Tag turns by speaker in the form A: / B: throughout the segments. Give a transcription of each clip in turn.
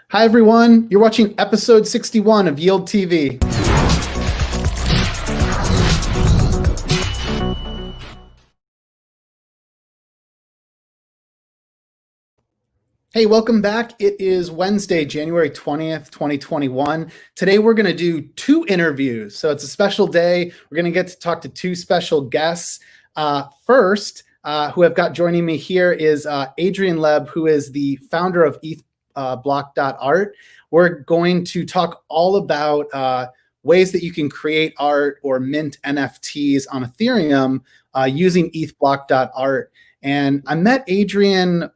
A: Hi, everyone. You're watching episode 61 of Yield TV. Hey, welcome back. It is Wednesday, January 20th, 2021. Today, we're going to do two interviews. So it's a special day. We're going to get to talk to two special guests. First, who I've got joining me here is Adrian Leb, who is the founder of EthBlock.art. We're going to talk all about ways that you can create art or mint NFTs on Ethereum using EthBlock.art. And I met Adrian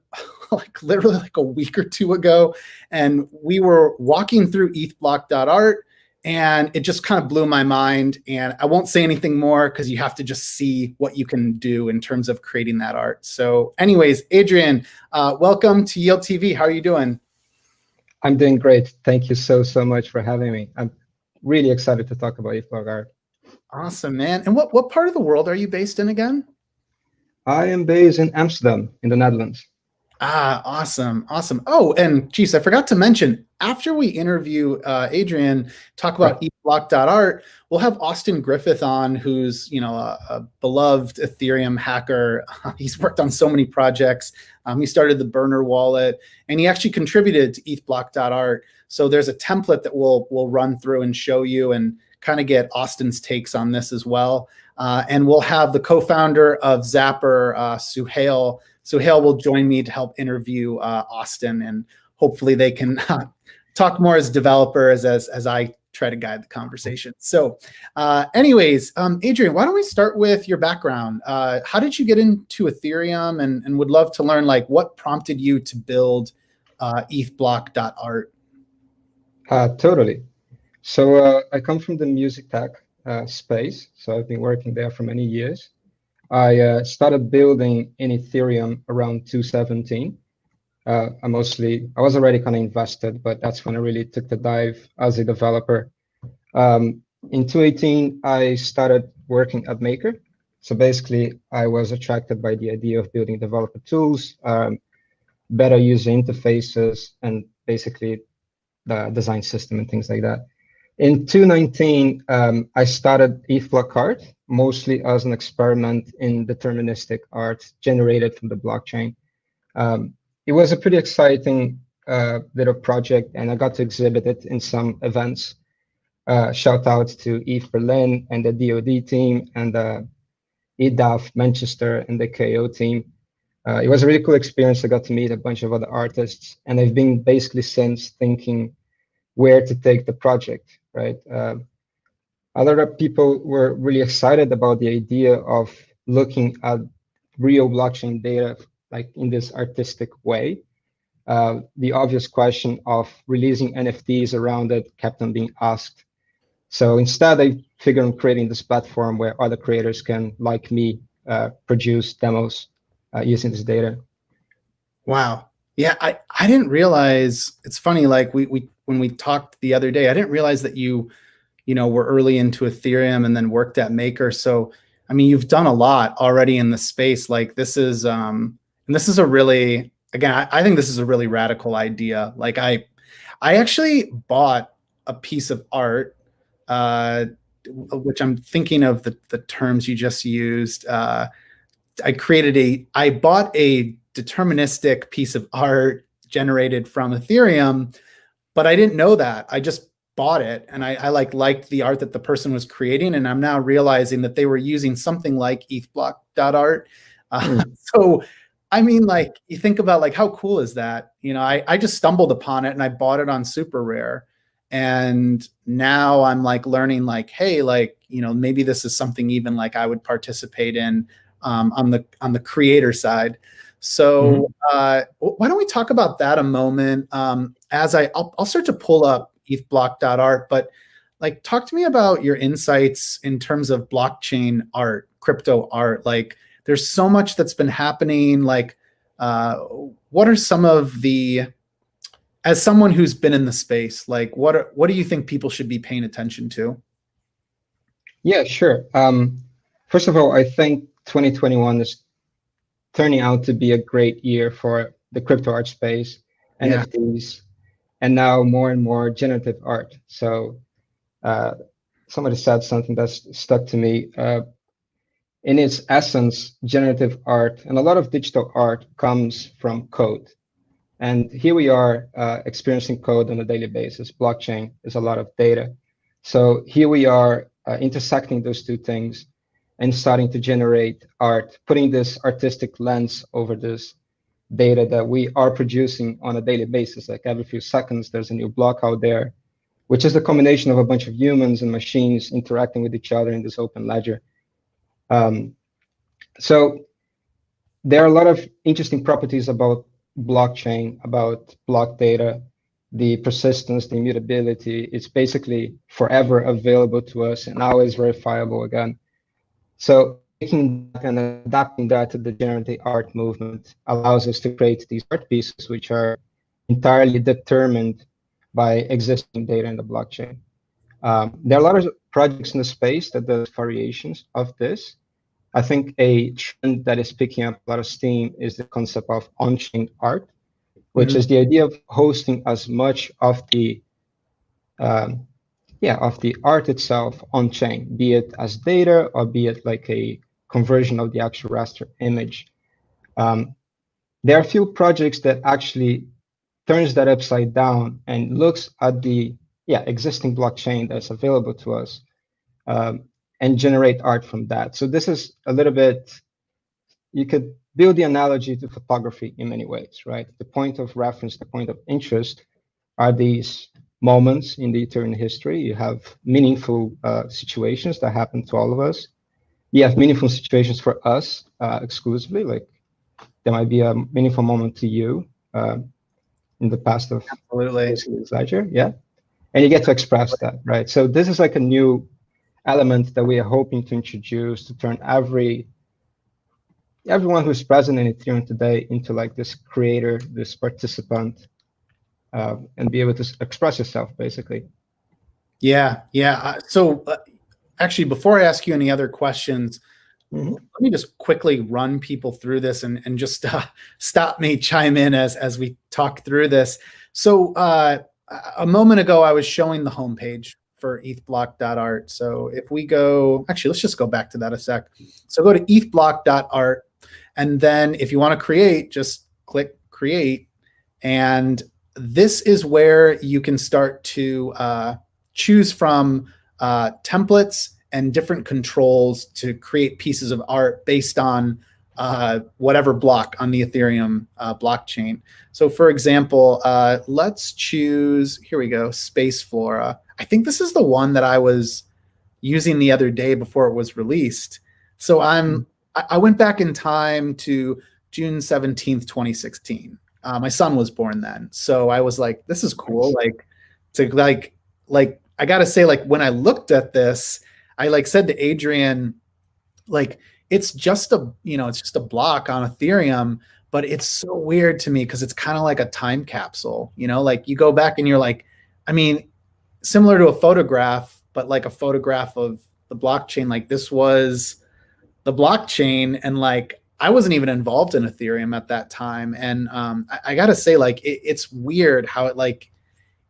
A: literally a week or two ago, and we were walking through EthBlock.art, and it just kind of blew my mind. And I won't say anything more because you have to just see what you can do in terms of creating that art. So anyways, Adrian, welcome to Yield TV. How are you doing?
B: I'm doing great. Thank you so much for having me. I'm really excited to talk about EthBlock.art.
A: Awesome, man. And what part of the world are you based in again?
B: I am based in Amsterdam, in the Netherlands.
A: Ah, awesome. Oh, and geez, I forgot to mention, after we interview Adrian, talk about EthBlock.art, we'll have Austin Griffith on, who's a beloved Ethereum hacker. He's worked on so many projects. He started the Burner wallet, and he actually contributed to EthBlock.art. So there's a template that we'll run through and show you and kind of get Austin's takes on this as well. And we'll have the co-founder of Zapper, Suhail. Suhail will join me to help interview Austin, and hopefully they can talk more as developers as I try to guide the conversation. So anyways, Adrian, why don't we start with your background? How did you get into Ethereum, and would love to learn what prompted you to build EthBlock.art?
B: Totally. So I come from the music tech space. So I've been working there for many years. I started building in Ethereum around 2017. I was already kind of invested, but that's when I really took the dive as a developer. In 2018, I started working at Maker. So basically, I was attracted by the idea of building developer tools, better user interfaces, and basically the design system and things like that. In 2019, I started EthBlock.art, mostly as an experiment in deterministic art generated from the blockchain. It was a pretty exciting little project, and I got to exhibit it in some events. Shout out to ETH Berlin and the DoD team, and the EDAF Manchester and the KO team. It was a really cool experience. I got to meet a bunch of other artists, and I've been basically since thinking where to take the project, right? Other people were really excited about the idea of looking at real blockchain data in this artistic way. The obvious question of releasing NFTs around it kept on being asked. So instead, I figured on creating this platform where other creators can, like me, produce demos using this data.
A: Wow. Yeah, I didn't realize. It's funny, when we talked the other day, I didn't realize that you were early into Ethereum and then worked at Maker. So, I mean, you've done a lot already in the space. This is and this is a really, again, I think this is a really radical idea. I actually bought a piece of art, which I'm thinking of the terms you just used. I bought a deterministic piece of art generated from Ethereum, but I didn't know that. I just bought it, and I liked the art that the person was creating, and I'm now realizing that they were using something like EthBlock.art. So, I mean, you think about how cool is that? I just stumbled upon it and I bought it on Super Rare, and now I'm learning hey, maybe this is something even I would participate in on the creator side. So why don't we talk about that a moment? I'll start to pull up EthBlock.art, but talk to me about your insights in terms of blockchain art, crypto art. There's so much that's been happening. What are some of as someone who's been in the space, what do you think people should be paying attention to?
B: Yeah, sure. First of all, I think 2021 is turning out to be a great year for the crypto art space, NFTs. and now more and more generative art. So somebody said something that's stuck to me. In its essence, generative art and a lot of digital art comes from code. And here we are experiencing code on a daily basis. Blockchain is a lot of data. So here we are intersecting those two things and starting to generate art, putting this artistic lens over this data that we are producing on a daily basis. Like every few seconds, there's a new block out there, which is the combination of a bunch of humans and machines interacting with each other in this open ledger. So there are a lot of interesting properties about blockchain, about block data, the persistence, the immutability. It's basically forever available to us and always verifiable again. So taking that and adapting that to the generative art movement allows us to create these art pieces which are entirely determined by existing data in the blockchain. There are a lot of projects in the space that does variations of this. I think a trend that is picking up a lot of steam is the concept of on-chain art, which is the idea of hosting as much of the art itself on-chain, be it as data or be it like a conversion of the actual raster image. There are a few projects that actually turns that upside down and looks at the existing blockchain that's available to us and generate art from that. So this is a little bit, you could build the analogy to photography in many ways, right? The point of reference, the point of interest are these moments in the Ethereum history. You have meaningful situations that happen to all of us. You have meaningful situations for us exclusively, like there might be a meaningful moment to you in the past of this ledger, and you get to express that, right? So this is like a new element that we are hoping to introduce to turn everyone who's present in Ethereum today into like this creator, this participant, and be able to express yourself, basically.
A: Yeah. So actually, before I ask you any other questions, let me just quickly run people through this and just stop me, chime in as we talk through this. So a moment ago, I was showing the homepage for EthBlock.art. So if we go, actually, let's just go back to that a sec. So go to EthBlock.art. And then if you want to create, just click create. And this is where you can start to choose from templates and different controls to create pieces of art based on whatever block on the Ethereum blockchain. So for example, let's choose, here we go, Space Flora. I think this is the one that I was using the other day before it was released. So I went back in time to June 17th, 2016. My son was born then. So I was like, this is cool. Like I gotta say, like when I looked at this, I like said to Adrian, like, it's just a block on Ethereum, but it's so weird to me because it's kind of like a time capsule, like you go back and you're like, I mean, similar to a photograph, but like a photograph of the blockchain, like this was the blockchain. And like, I wasn't even involved in Ethereum at that time. And I gotta say, like, it's weird how it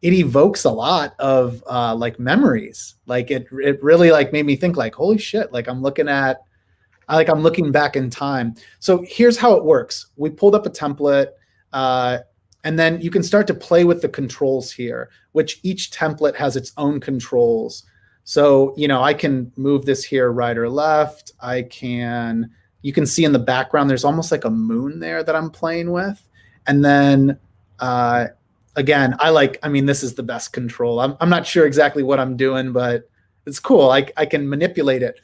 A: evokes a lot of like memories. Like it really like made me think like, holy shit, like I'm looking back in time. So here's how it works. We pulled up a template and then you can start to play with the controls here, which each template has its own controls. So, I can move this here right or left. You can see in the background, there's almost like a moon there that I'm playing with. And then again, this is the best control. I'm not sure exactly what I'm doing, but it's cool. I can manipulate it.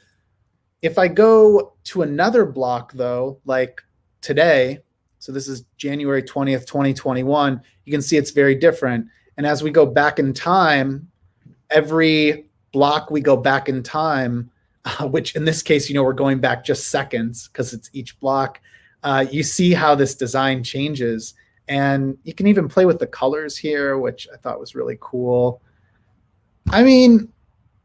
A: If I go to another block though, like today, so this is January 20th, 2021, you can see it's very different. And as we go back in time, every block we go back in time, which in this case, we're going back just seconds because it's each block, you see how this design changes. And you can even play with the colors here, which I thought was really cool. I mean,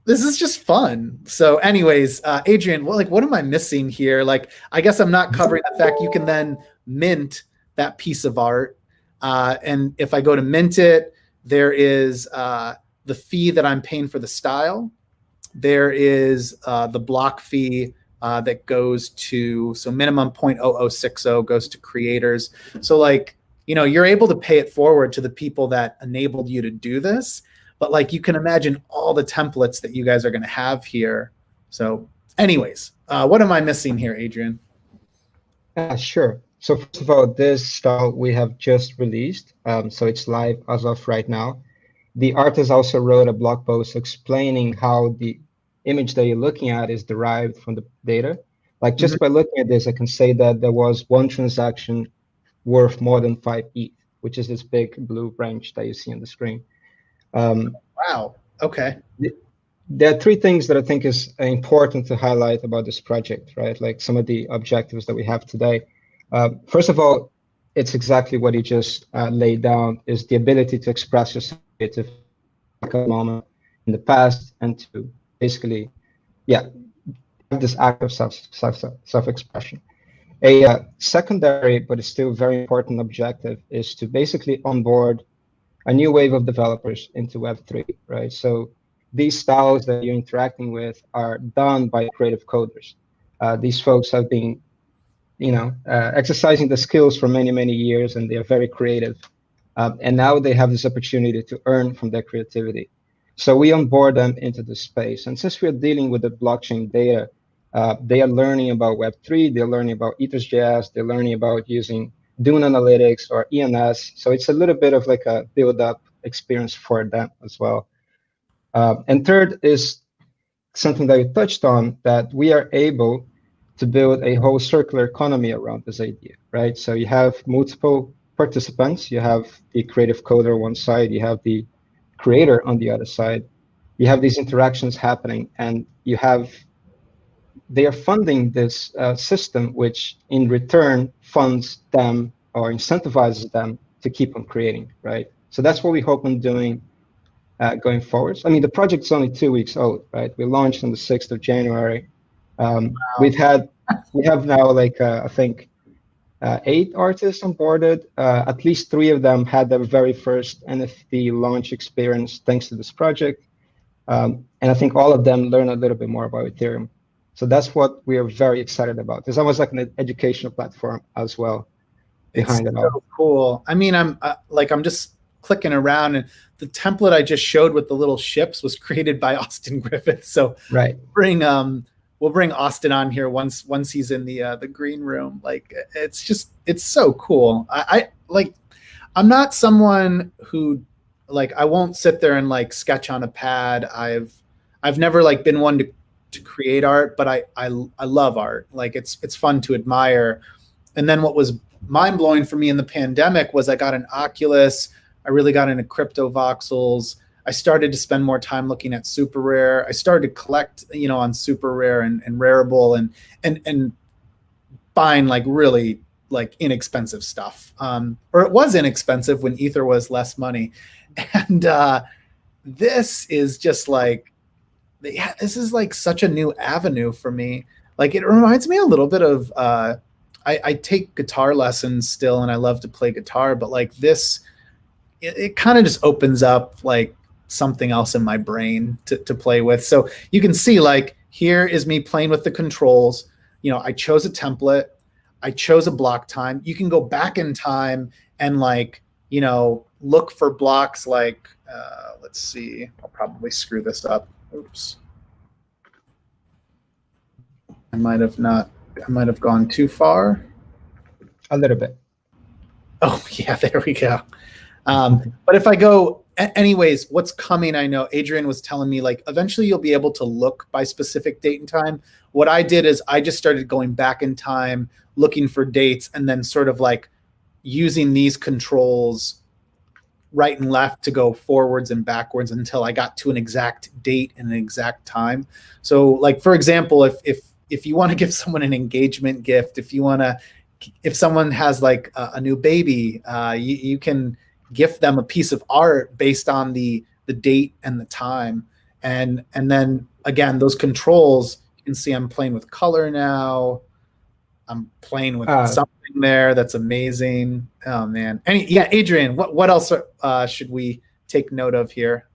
A: this is just fun. So anyways, Adrian, what am I missing here? Like, I guess I'm not covering the fact you can then mint that piece of art. And if I go to mint it, There is the fee that I'm paying for the style. There is the block fee that goes to, so minimum 0.0060 goes to creators. So like, you know, you're able to pay it forward to the people that enabled you to do this. But like, you can imagine all the templates that you guys are going to have here. So anyways, what am I missing here, Adrian?
B: Sure. So first of all, this style we have just released. So it's live as of right now. The artist also wrote a blog post explaining how the image that you're looking at is derived from the data. Like just by looking at this, I can say that there was one transaction worth more than 5 ETH, which is this big blue branch that you see on the screen.
A: Wow. Okay.
B: There are 3 things that I think is important to highlight about this project, right? Like some of the objectives that we have today. First of all, it's exactly what you just laid down, is the ability to express yourself to a moment in the past and to basically, have this act of self-expression. A secondary, but it's still very important objective is to basically onboard a new wave of developers into Web3, right? So these styles that you're interacting with are done by creative coders. These folks have been, exercising the skills for many, many years, and they are very creative. And now they have this opportunity to earn from their creativity. So we onboard them into the space. And since we're dealing with the blockchain data, they are learning about Web3, they're learning about Ethers.js, they're learning about using Dune Analytics or ENS. So it's a little bit of like a build-up experience for them as well. And third is something that you touched on, that we are able to build a whole circular economy around this idea, right? So you have multiple participants, you have the creative coder on one side, you have the creator on the other side, you have these interactions happening, and they are funding this system, which in return funds them or incentivizes them to keep on creating, right? So that's what we hope on doing going forward. I mean, the project's only 2 weeks old, right? We launched on the 6th of January. We have now like, I think, 8 artists onboarded. At least 3 of them had their very first NFT launch experience thanks to this project. And I think all of them learn a little bit more about Ethereum. So that's what we are very excited about. It's almost like an educational platform as well behind it all.
A: So cool. I mean, I'm just clicking around, and the template I just showed with the little ships was created by Austin Griffith. So
B: right,
A: we'll bring Austin on here once he's in the green room. Like, it's so cool. I'm not someone who, like, I won't sit there and like sketch on a pad. I've never like been one to create art, but I love art. Like, it's fun to admire. And then what was mind blowing for me in the pandemic was I got an Oculus. I really got into crypto voxels. I started to spend more time looking at super rare. I started to collect, on super rare and Rarible and buying like really like inexpensive stuff. Or it was inexpensive when Ether was less money. And this is just like, this is like such a new avenue for me. Like, it reminds me a little bit of, I take guitar lessons still, and I love to play guitar, but like this, it kind of just opens up like something else in my brain to play with. So you can see, like, here is me playing with the controls. I chose a template. I chose a block time. You can go back in time and like, look for blocks like, let's see, I'll probably screw this up. Oops. I might have gone too far.
B: a little bit.
A: Oh yeah, there we go. But if I go, anyways, what's coming, I know Adrian was telling me, like, eventually you'll be able to look by specific date and time. What I did is I just started going back in time, looking for dates, and then sort of like using these controls right and left to go forwards and backwards until I got to an exact date and an exact time. So like, for example, if you want to give someone an engagement gift, if someone has like a new baby, you can gift them a piece of art based on the date and the time. And then again, those controls, you can see I'm playing with color now. I'm playing with something there that's amazing. Oh man. Yeah, Adrian, what else should we take note of here?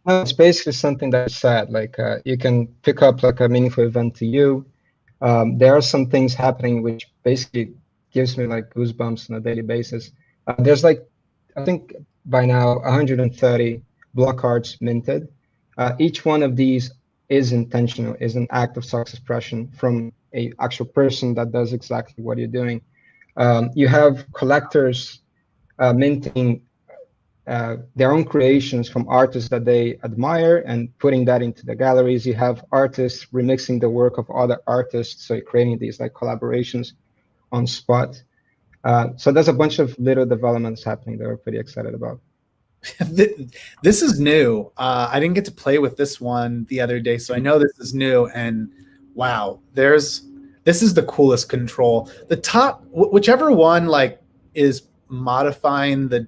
B: No, it's basically something that's sad. Like you can pick up like a meaningful event to you. There are some things happening which basically gives me like goosebumps on a daily basis. There's like, I think by now 130 block arts minted. Each one of these is intentional, is an act of self-expression from a actual person that does exactly what you're doing. You have collectors minting their own creations from artists that they admire and putting that into the galleries. You have artists remixing the work of other artists, so you're creating these like collaborations on spot. So there's a bunch of little developments happening that we're pretty excited about.
A: This is new. I didn't get to play with this one the other day, so I know this is new. And wow, this is the coolest control. The top, whichever one like is modifying the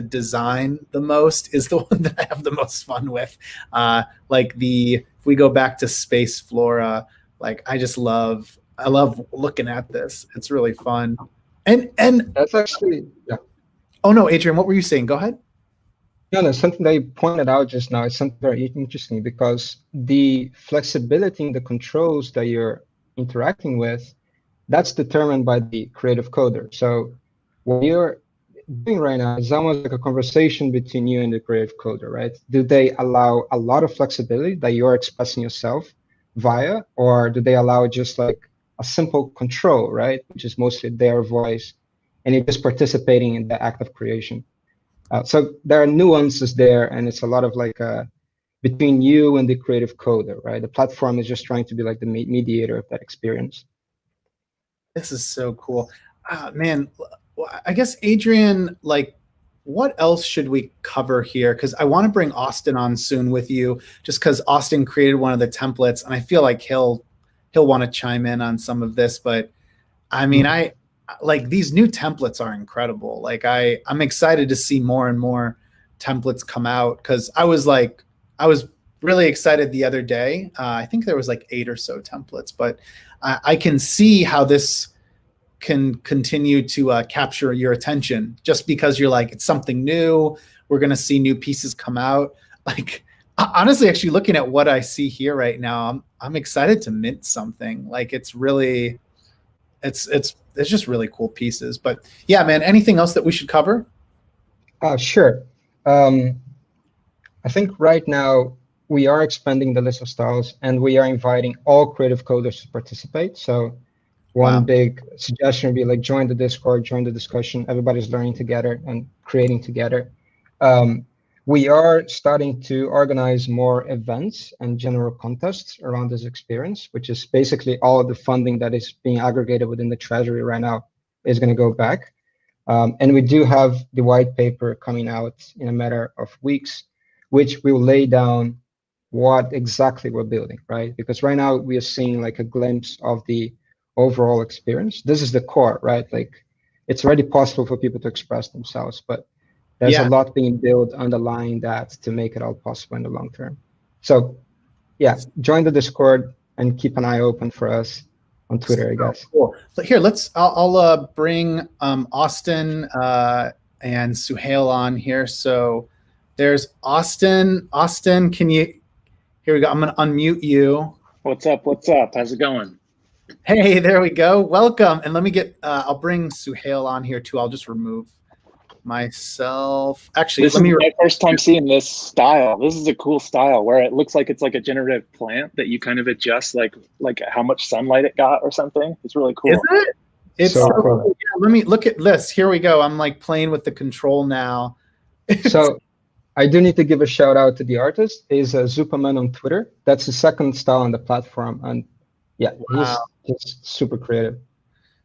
A: design the most is the one that I have the most fun with. Like if we go back to Space Flora, like I love looking at this. It's really fun. And
B: that's actually, yeah.
A: Oh no, Adrian, what were you saying? Go ahead.
B: No, something that you pointed out just now is something very interesting because the flexibility in the controls that you're interacting with, that's determined by the creative coder. So what you're doing right now is almost like a conversation between you and the creative coder, right? Do they allow a lot of flexibility that you're expressing yourself via, or do they allow just like a simple control, right? Which is mostly their voice, and you're just participating in the act of creation. So there are nuances there, and it's a lot of like between you and the creative coder, right? The platform is just trying to be like the mediator of that experience.
A: This is so cool. Man, I guess, Adrian, like, what else should we cover here? Because I want to bring Austin on soon with you, just because Austin created one of the templates, and I feel like he'll want to chime in on some of this. But I mean, I like these new templates are incredible. Like I'm excited to see more and more templates come out, because I was really excited the other day. I think there was like 8 or so templates, but I can see how this can continue to capture your attention, just because you're like, it's something new. We're going to see new pieces come out. Like, honestly, actually looking at what I see here right now, I'm excited to mint something. Like, it's really, it's just really cool pieces. But yeah, man, anything else that we should cover?
B: Sure. I think right now we are expanding the list of styles, and we are inviting all creative coders to participate. So one big suggestion would be like join the Discord, join the discussion. Everybody's learning together and creating together. We are starting to organize more events and general contests around this experience, which is basically all of the funding that is being aggregated within the treasury right now is going to go back. And we do have the white paper coming out in a matter of weeks, which will lay down what exactly we're building, right? Because right now we are seeing like a glimpse of the overall experience. This is the core, right? Like, it's already possible for people to express themselves, but there's a lot being built underlying that to make it all possible in the long term. So yeah, join the Discord and keep an eye open for us on Twitter, I guess.
A: Cool. So here, I'll bring Austin and Suhail on here. So there's Austin. Austin, here we go. I'm going to unmute you.
C: What's up? What's up? How's it going?
A: Hey, there we go. Welcome. And let me I'll bring Suhail on here too. I'll just remove myself. Actually,
C: this is my first time seeing this style. This is a cool style where it looks like it's like a generative plant that you kind of adjust like how much sunlight it got or something. It's really cool.
A: Is it? It's so cool. Yeah, let me look at this. Here we go. I'm like playing with the control now.
B: So I do need to give a shout out to the artist. He's Zupaman on Twitter. That's the second style on the platform. And yeah, he's super creative.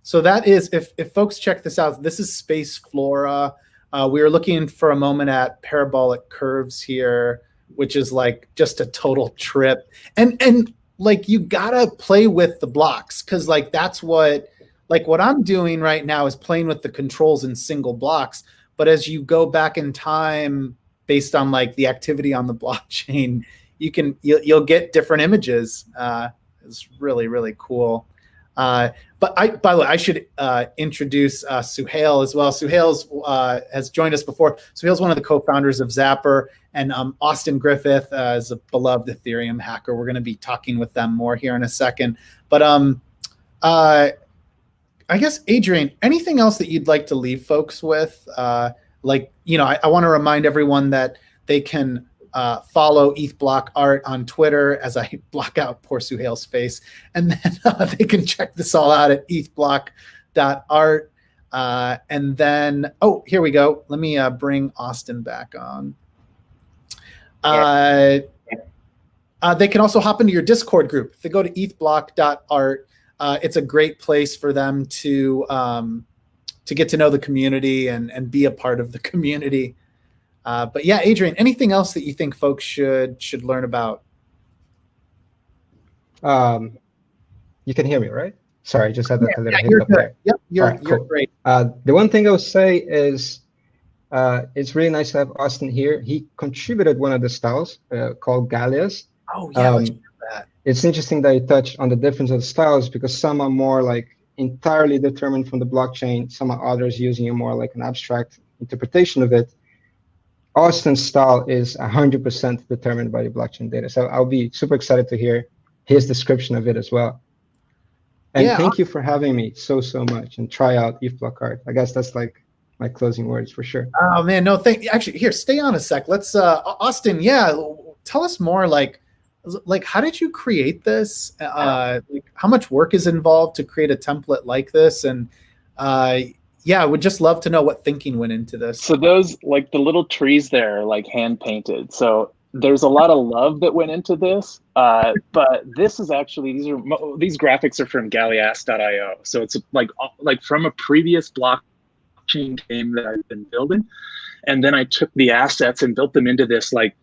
A: So that is, if folks check this out, this is Space Flora. We were looking for a moment at parabolic curves here, which is like just a total trip. And like, you gotta play with the blocks, because like that's what I'm doing right now is playing with the controls in single blocks. But as you go back in time, based on like the activity on the blockchain, you'll get different images. It's really, really cool. But by the way, I should introduce Suhail as well. Suhail's has joined us before. Suhail's one of the co-founders of Zapper, and Austin Griffith is a beloved Ethereum hacker. We're going to be talking with them more here in a second. But I guess, Adrian, anything else that you'd like to leave folks with? I want to remind everyone that they can follow EthBlock.art on Twitter as I block out poor Suhail's face. And then they can check this all out at EthBlock.art. And then, here we go. Let me bring Austin back on. They can also hop into your Discord group. If they go to EthBlock.art, it's a great place for them to get to know the community and be a part of the community. But yeah, Adrian, anything else that you think folks should learn about?
B: You can hear me, right? Sorry, I just had a little
A: hiccup
B: there.
A: Yep, you're
B: cool.
A: Great.
B: The one thing I would say is it's really nice to have Austin here. He contributed one of the styles called Gallias.
A: Oh, yeah, let's do that.
B: It's interesting that you touched on the difference of the styles, because some are more like entirely determined from the blockchain. Some are others using a more like an abstract interpretation of it. Austin's style is 100% determined by the blockchain data. So I'll be super excited to hear his description of it as well. And thank you for having me so much, and try out EthBlock.art. I guess that's like my closing words for sure.
A: Oh man, no, actually, here, stay on a sec. Let's Austin, tell us more, like how did you create this? Like, how much work is involved to create a template like this? And I would just love to know what thinking went into this.
C: So those, like the little trees there, are like hand painted. So there's a lot of love that went into this. But this is actually, these graphics are from Gallias.io. So it's like from a previous blockchain game that I've been building. And then I took the assets and built them into this, like,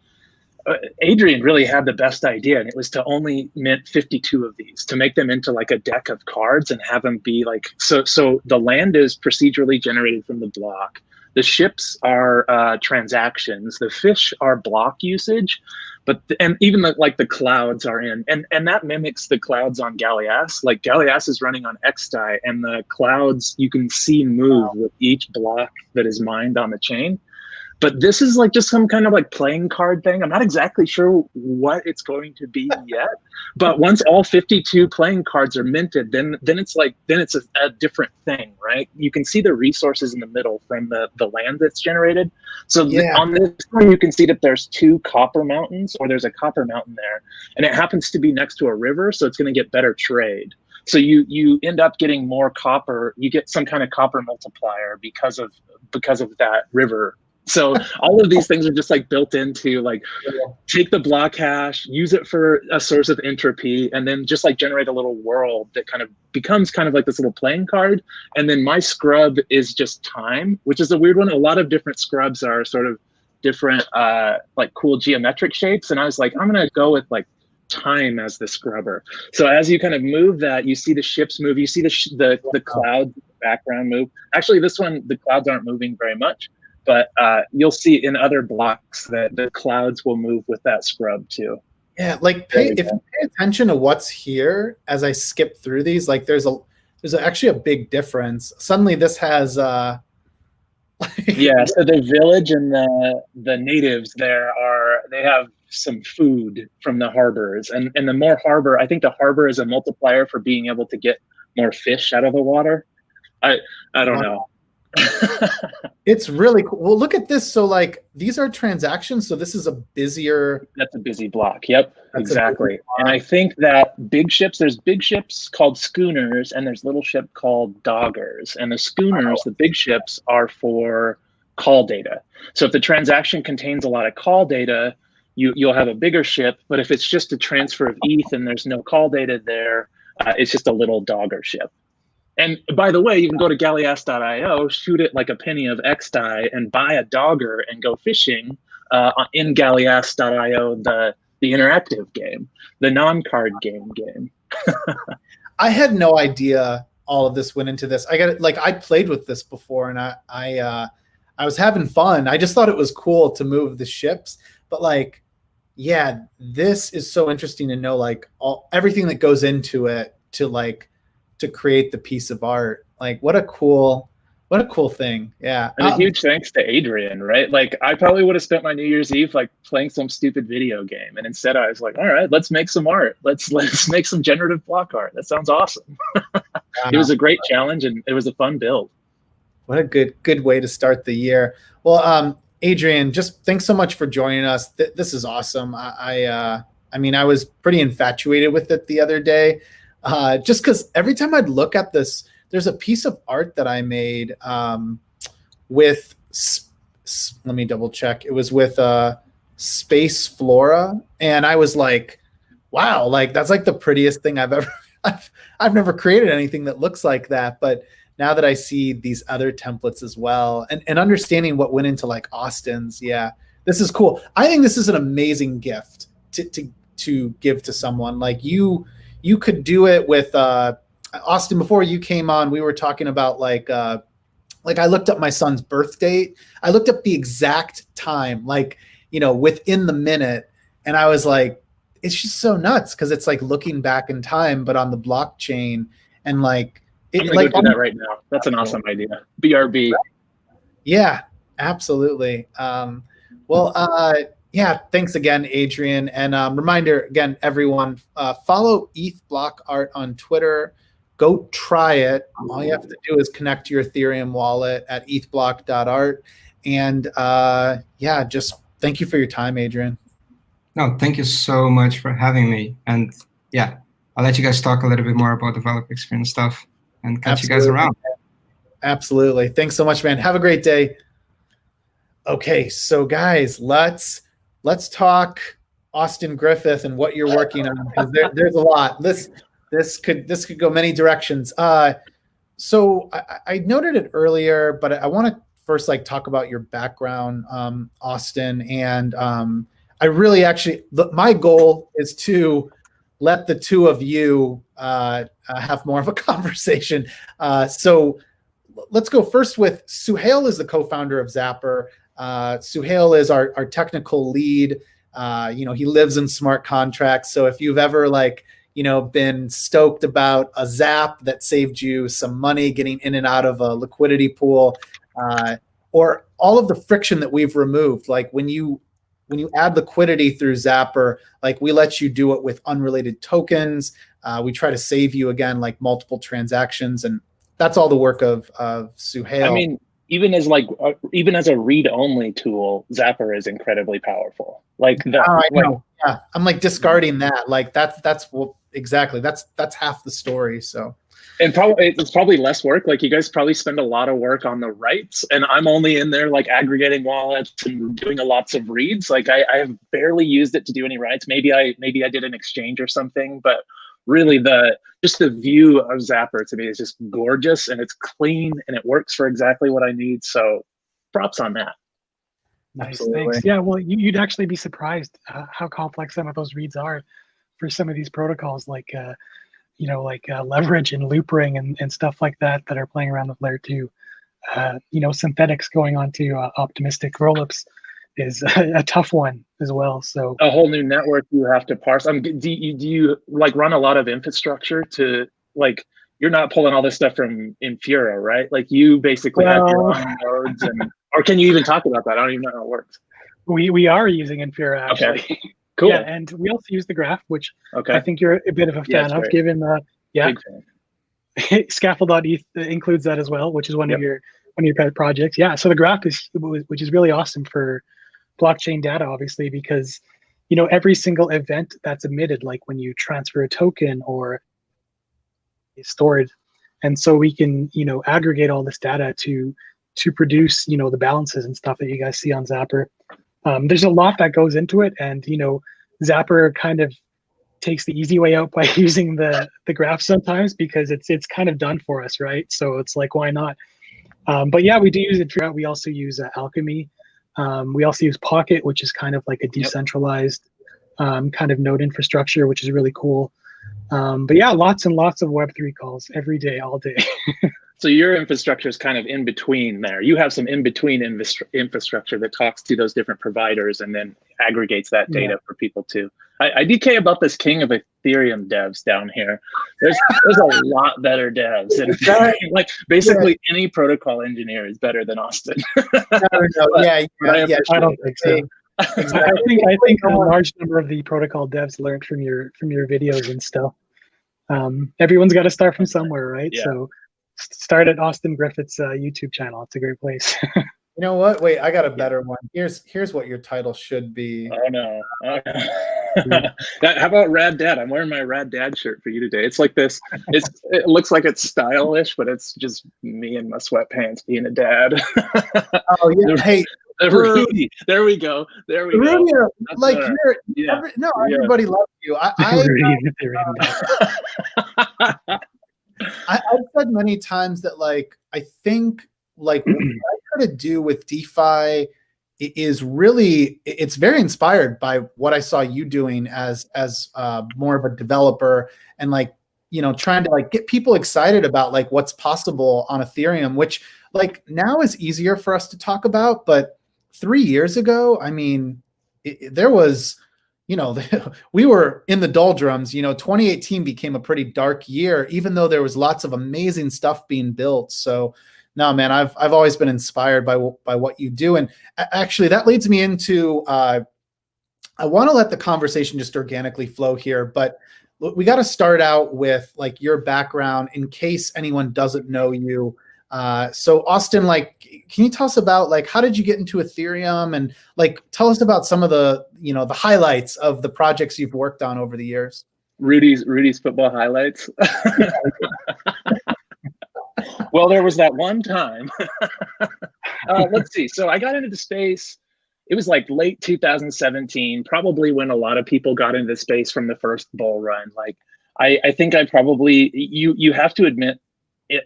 C: Adrian really had the best idea, and it was to only mint 52 of these, to make them into like a deck of cards and have them be like, so the land is procedurally generated from the block. The ships are transactions. The fish are block usage, and even the clouds are in, and that mimics the clouds on Gallias. Like Gallias is running on XDAI, and the clouds you can see move with each block that is mined on the chain. But this is like just some kind of like playing card thing. I'm not exactly sure what it's going to be yet. But once all 52 playing cards are minted, then it's a different thing, right? You can see the resources in the middle from the land that's generated. So on this one, you can see that there's 2 copper mountains, or there's a copper mountain there, and it happens to be next to a river, so it's going to get better trade. So you end up getting more copper. You get some kind of copper multiplier because of that river. So all of these things are just like built into, like, take the block hash, use it for a source of entropy, and then just like generate a little world that kind of becomes kind of like this little playing card. And then my scrub is just time, which is a weird one. A lot of different scrubs are sort of different, like cool geometric shapes. And I was like, I'm going to go with like time as the scrubber. So as you kind of move that, you see the ships move, you see the clouds in the background move. Actually, this one, the clouds aren't moving very much. But you'll see in other blocks that the clouds will move with that scrub too.
A: Yeah, like if you pay attention to what's here as I skip through these, like there's actually a big difference. Suddenly this has yeah,
C: so the village and the natives there they have some food from the harbors, and the more harbor, I think the harbor is a multiplier for being able to get more fish out of the water. I don't know.
A: It's really cool. Well, look at this. So like these are transactions. So this is a busier.
C: That's a busy block. Yep, exactly. And I think that there's big ships called schooners, and there's little ship called doggers. And the schooners, the big ships, are for call data. So if the transaction contains a lot of call data, you'll have a bigger ship. But if it's just a transfer of ETH and there's no call data there, it's just a little dogger ship. And by the way, you can go to Gallias.io, shoot it like a penny of XDAI, and buy a dogger and go fishing in Gallias.io, the interactive game, the non-card game.
A: I had no idea all of this went into this. I played with this before, and I was having fun. I just thought it was cool to move the ships, but like, yeah, this is so interesting to know, like everything that goes into it to like to create the piece of art. Like what a cool thing. Yeah.
C: And a huge thanks to Adrian, right? Like I probably would have spent my New Year's Eve like playing some stupid video game. And instead I was like, all right, let's make some art. Let's make some generative block art. That sounds awesome. It was a great challenge and it was a fun build.
A: What a good way to start the year. Well, Adrian, just thanks so much for joining us. This is awesome. I mean, I was pretty infatuated with it the other day, just because every time I'd look at this, there's a piece of art that I made with, let me double check. It was with Space Flora. And I was like, wow, like that's like the prettiest thing I've ever, I've never created anything that looks like that. But now that I see these other templates as well and understanding what went into like Austin's, yeah, this is cool. I think this is an amazing gift to give to someone. Like you could do it with, Austin, before you came on, we were talking about like I looked up my son's birth date. I looked up the exact time, like, within the minute. And I was like, it's just so nuts because it's like looking back in time, but on the blockchain and like,
C: I'm gonna go do that right now. That's an awesome idea. BRB.
A: Yeah, absolutely. Yeah, thanks again, Adrian. And reminder again, everyone, follow EthBlock.art on Twitter. Go try it. All you have to do is connect to your Ethereum wallet at EthBlock.art. And yeah, just thank you for your time, Adrian.
B: No, thank you so much for having me. And yeah, I'll let you guys talk a little bit more about developer experience stuff and catch you guys around.
A: Absolutely. Thanks so much, man. Have a great day. Okay, so guys, let's talk Austin Griffith and what you're working on, because there's a lot. This could go many directions. So I noted it earlier, but I want to first like talk about your background, Austin. And I really actually, my goal is to let the two of you have more of a conversation. So let's go first with Suhail is the co-founder of Zapper. Suhail is our technical lead. He lives in smart contracts. So if you've ever been stoked about a zap that saved you some money getting in and out of a liquidity pool, or all of the friction that we've removed, like when you add liquidity through Zapper, like we let you do it with unrelated tokens. We try to save you again, like multiple transactions, and that's all the work of Suhail. I mean,
C: even as a read-only tool, Zapper is incredibly powerful.
A: Yeah, I'm like discarding that. Like that's what exactly. That's half the story. So.
C: And it's probably less work. Like you guys probably spend a lot of work on the writes, and I'm only in there like aggregating wallets and doing lots of reads. Like I have barely used it to do any writes. Maybe I did an exchange or something, but really just the view of Zapper to me is just gorgeous, and it's clean and it works for exactly what I need. So props on that.
D: Nice, thanks. Yeah, well, you'd actually be surprised how complex some of those reads are for some of these protocols, like leverage and loop ring and stuff like that are playing around with layer 2. Synthetics going on to optimistic rollups is a tough one as well. So
C: a whole new network you have to parse. Do you like run a lot of infrastructure to like? You're not pulling all this stuff from Infura, right? Like you basically have your own nodes, or can you even talk about that? I don't even know how it works.
D: We are using Infura actually.
C: Okay. Cool.
D: Yeah, and we also use the graph, which I think you're a bit of a fan of, given Scaffold.eth includes that as well, which is one of your pet projects. Yeah, so the graph which is really awesome for blockchain data, obviously, because every single event that's emitted, like when you transfer a token or is stored, and so we can aggregate all this data to produce the balances and stuff that you guys see on Zapper. There's a lot that goes into it, and Zapper kind of takes the easy way out by using the graph sometimes, because it's kind of done for us, right? So it's like, why not? But yeah, we do use it. We also use Alchemy. We also use Pocket, which is kind of like a decentralized kind of node infrastructure, which is really cool. But yeah, lots and lots of Web3 calls every day, all day.
C: So your infrastructure is kind of in between there. You have some in between infrastructure that talks to those different providers and then aggregates that data for people too. I DK about this king of Ethereum devs down here. There's a lot better devs, and like basically any protocol engineer is better than Austin.
A: I
D: don't think so. Exactly. I think a large number of the protocol devs learned from your videos and stuff. Everyone's got to start from somewhere, right?
C: Yeah.
D: So start at Austin Griffith's YouTube channel. It's a great place.
A: You know what? Wait, I got a better one. Here's what your title should be.
C: Oh no. How about Rad Dad? I'm wearing my Rad Dad shirt for you today. It's like this. It looks like it's stylish, but it's just me in my sweatpants being a dad.
A: Oh yeah. Hey,
C: Rudy. There we go.
A: Rudy, like everybody loves you. I've said many times that like I think like what I try to do with DeFi is really, it's very inspired by what I saw you doing as more of a developer, and like, you know, trying to like get people excited about like what's possible on Ethereum, which like now is easier for us to talk about, but 3 years ago, I mean, there was, you know, we were in the doldrums. You know, 2018 became a pretty dark year, even though there was lots of amazing stuff being built. So no, man, I've always been inspired by what you do. And actually that leads me into, I want to let the conversation just organically flow here, but we got to start out with like your background in case anyone doesn't know you. So Austin, like, can you tell us about like, how did you get into Ethereum, and like, tell us about some of the, you know, the highlights of the projects you've worked on over the years?
C: Rudy's football highlights. Well, there was that one time. Let's see. So I got into the space. It was like late 2017, probably when a lot of people got into the space from the first bull run. Like, I think I probably, you have to admit,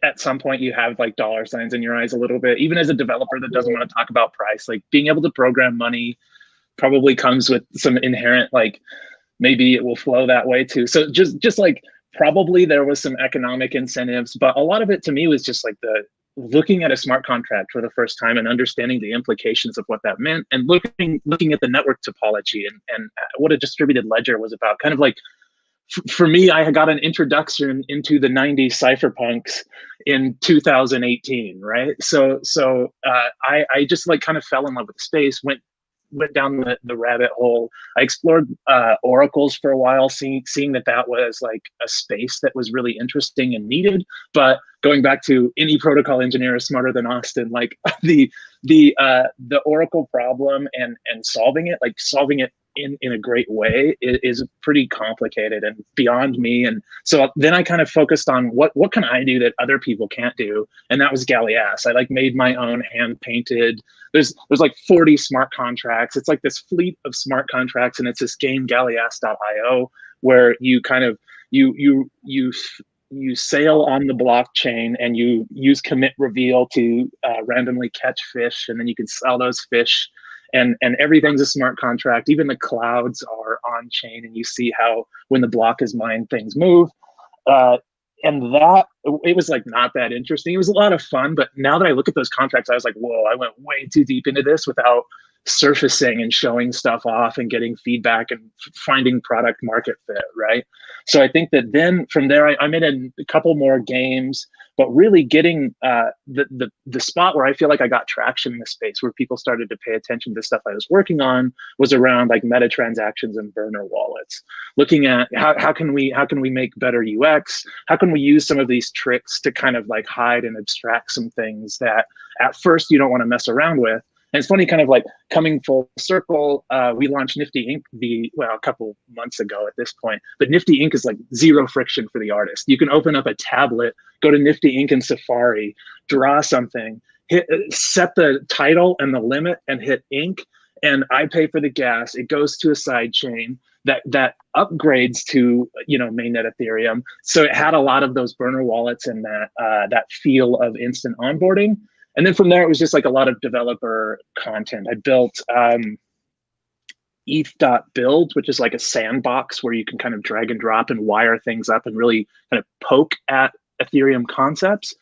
C: at some point you have like dollar signs in your eyes a little bit, even as a developer that doesn't want to talk about price. Like being able to program money probably comes with some inherent, like maybe it will flow that way too. So just like, probably there was some economic incentives, but a lot of it to me was just like the looking at a smart contract for the first time and understanding the implications of what that meant, and looking at the network topology and what a distributed ledger was about. Kind of like, for me, I got an introduction into the 90s cypherpunks in 2018, right? So I just like kind of fell in love with the space, went down the rabbit hole. I explored oracles for a while, seeing that was like a space that was really interesting and needed. But going back to any protocol engineer is smarter than Austin, like the oracle problem and solving it in a great way is pretty complicated and beyond me. And so then I kind of focused on what can I do that other people can't do, and that was Gallias. I like made my own hand painted. There's like 40 smart contracts. It's like this fleet of smart contracts, and it's this game Gallias.io where you kind of you sail on the blockchain and you use commit reveal to randomly catch fish, and then you can sell those fish. And everything's a smart contract. Even the clouds are on chain, and you see how when the block is mined, things move. And that, it was like not that interesting. It was a lot of fun, but now that I look at those contracts, I was like, whoa, I went way too deep into this without surfacing and showing stuff off and getting feedback and finding product market fit, right? So I think that then from there, I made a couple more games, but really getting the spot where I feel like I got traction in the space, where people started to pay attention to stuff I was working on, was around like meta transactions and burner wallets. Looking at how can we make better UX? How can we use some of these tricks to kind of like hide and abstract some things that at first you don't want to mess around with? And it's funny, kind of like coming full circle, we launched Nifty Inc. a couple months ago at this point, but Nifty Inc. is like zero friction for the artist. You can open up a tablet, go to Nifty Inc. in Safari, draw something, set the title and the limit and hit ink, and I pay for the gas. It goes to a side chain that upgrades to, you know, mainnet Ethereum. So it had a lot of those burner wallets and that feel of instant onboarding. And then from there, it was just like a lot of developer content. I built ETH.build, which is like a sandbox where you can kind of drag and drop and wire things up and really kind of poke at Ethereum concepts.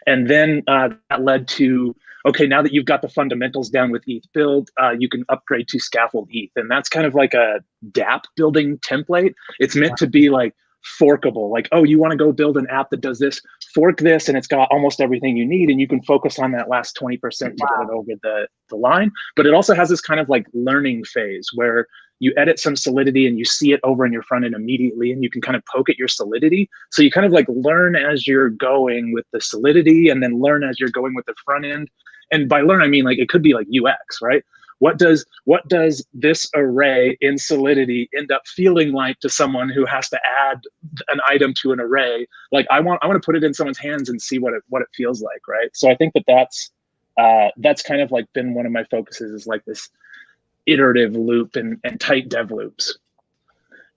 C: And then that led to okay, now that you've got the fundamentals down with ETH build, you can upgrade to scaffold ETH. And that's kind of like a dApp building template. It's meant to be like forkable, like, oh, you want to go build an app that does this, fork this, and it's got almost everything you need, and you can focus on that last 20% to get it over the line. But it also has this kind of like learning phase where you edit some Solidity and you see it over in your front end immediately, and you can kind of poke at your Solidity. So you kind of like learn as you're going with the Solidity, and then learn as you're going with the front end. And by learn, I mean like it could be like UX, right? What does this array in Solidity end up feeling like to someone who has to add an item to an array? Like I want to put it in someone's hands and see what it feels like, right? So I think that's kind of like been one of my focuses, is like this iterative loop and tight dev loops.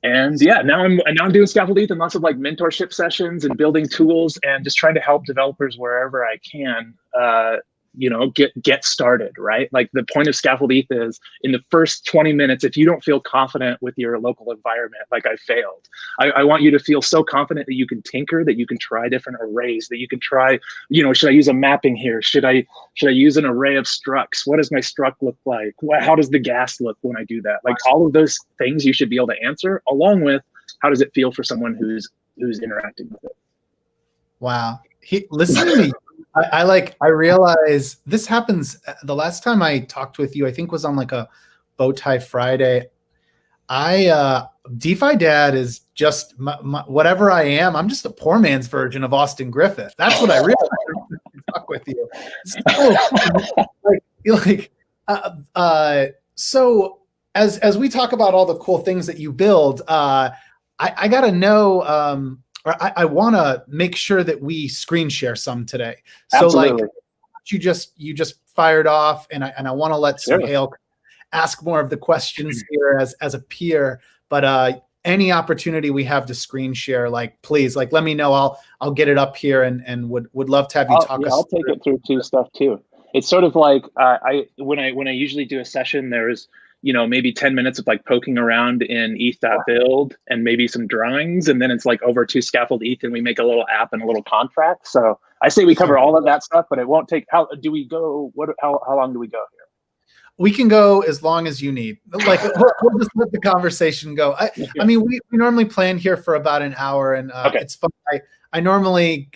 C: And yeah, now I'm doing scaffold ETH and lots of like mentorship sessions and building tools and just trying to help developers wherever I can. You know, get started, right? Like the point of scaffold ETH is in the first 20 minutes, if you don't feel confident with your local environment, like I failed, I want you to feel so confident that you can tinker, that you can try different arrays, that you can try, you know, should I use a mapping here? Should I use an array of structs? What does my struct look like? How does the gas look when I do that? Like all of those things you should be able to answer, along with how does it feel for someone who's interacting with it.
A: Wow. Listen to me. I realize this happens. The last time I talked with you, I think was on like a Bowtie Friday. DeFi Dad is just whatever I am. I'm just a poor man's version of Austin Griffith. That's what I realized when I talk with you. So as we talk about all the cool things that you build, I gotta know. I want to make sure that we screen share some today. So
C: Absolutely.
A: like you just fired off, and I want to let Suhail ask more of the questions here as a peer. But any opportunity we have to screen share, like please, like let me know. I'll get it up here and would love to have you talk.
C: I'll take it through stuff too. It's sort of like when I usually do a session, there's, you know, maybe 10 minutes of like poking around in ETH.build and maybe some drawings, and then it's like over to scaffold ETH and we make a little app and a little contract. So I say we cover all of that stuff, but it won't take. How do we go? How long do we go here?
A: We can go as long as you need. Like we'll just let the conversation go. I mean, we normally plan here for about an hour, and it's fun. I normally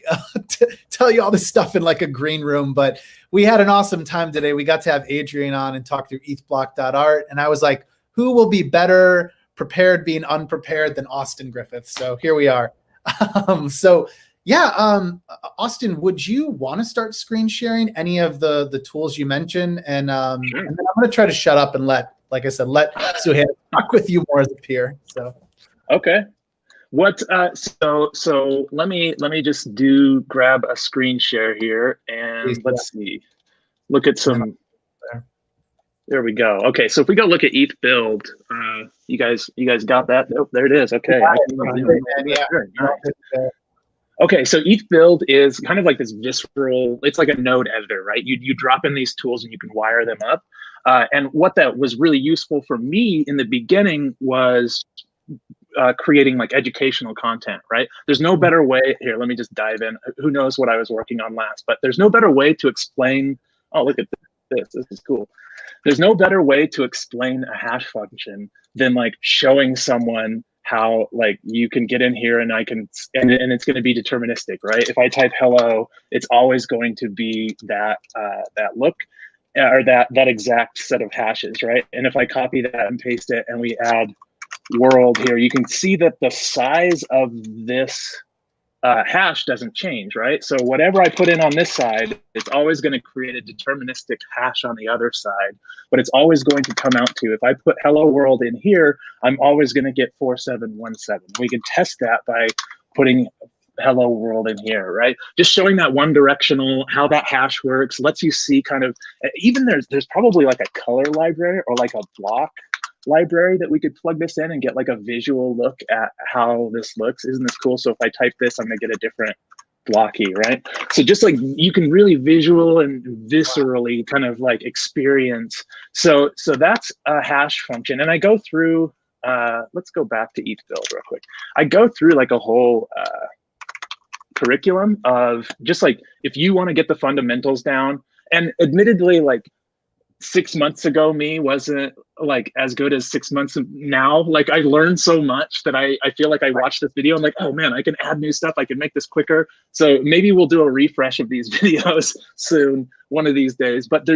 A: tell you all this stuff in like a green room, but we had an awesome time today. We got to have Adrian on and talk through EthBlock.art. And I was like, who will be better prepared being unprepared than Austin Griffith? So here we are. Austin, would you want to start screen sharing any of the tools you mentioned? And,
C: Sure.
A: And then I'm going to try to shut up and let Suhail talk with you more as a peer. So.
C: Okay. What so let me just grab a screen share here, and let's see. Look at some. There we go. Okay, so if we go look at ETH build, you guys got that? Oh, there it is. Okay. Okay, so ETH build is kind of like this visceral. It's like a node editor, right? You drop in these tools and you can wire them up. And what that was really useful for me in the beginning was creating like educational content, right? There's no better way. Here, let me just dive in. Who knows what I was working on last, but there's no better way to explain. Oh, look at this. This is cool. There's no better way to explain a hash function than like showing someone how like you can get in here and I can, and it's going to be deterministic, right? If I type hello, it's always going to be that look or that exact set of hashes, right? And if I copy that and paste it and we add world here, you can see that the size of this hash doesn't change, right? So whatever I put in on this side, it's always going to create a deterministic hash on the other side, but it's always going to come out to, if I put hello world in here, I'm always going to get 4717. We can test that by putting hello world in here, right? Just showing that one directional, how that hash works, lets you see kind of, even there's probably like a color library or like a block library that we could plug this in and get like a visual look at how this looks. Isn't this cool? So if I type this, I'm gonna get a different blocky, right? So just like you can really visual and viscerally kind of like experience. So that's a hash function. And I go through, let's go back to ETH build real quick. I go through like a whole curriculum of just like, if you want to get the fundamentals down And admittedly, like 6 months ago, me wasn't like as good as 6 months now. Like I learned so much that I feel like I watched this video. I'm like, oh man, I can add new stuff. I can make this quicker. So maybe we'll do a refresh of these videos soon, one of these days. But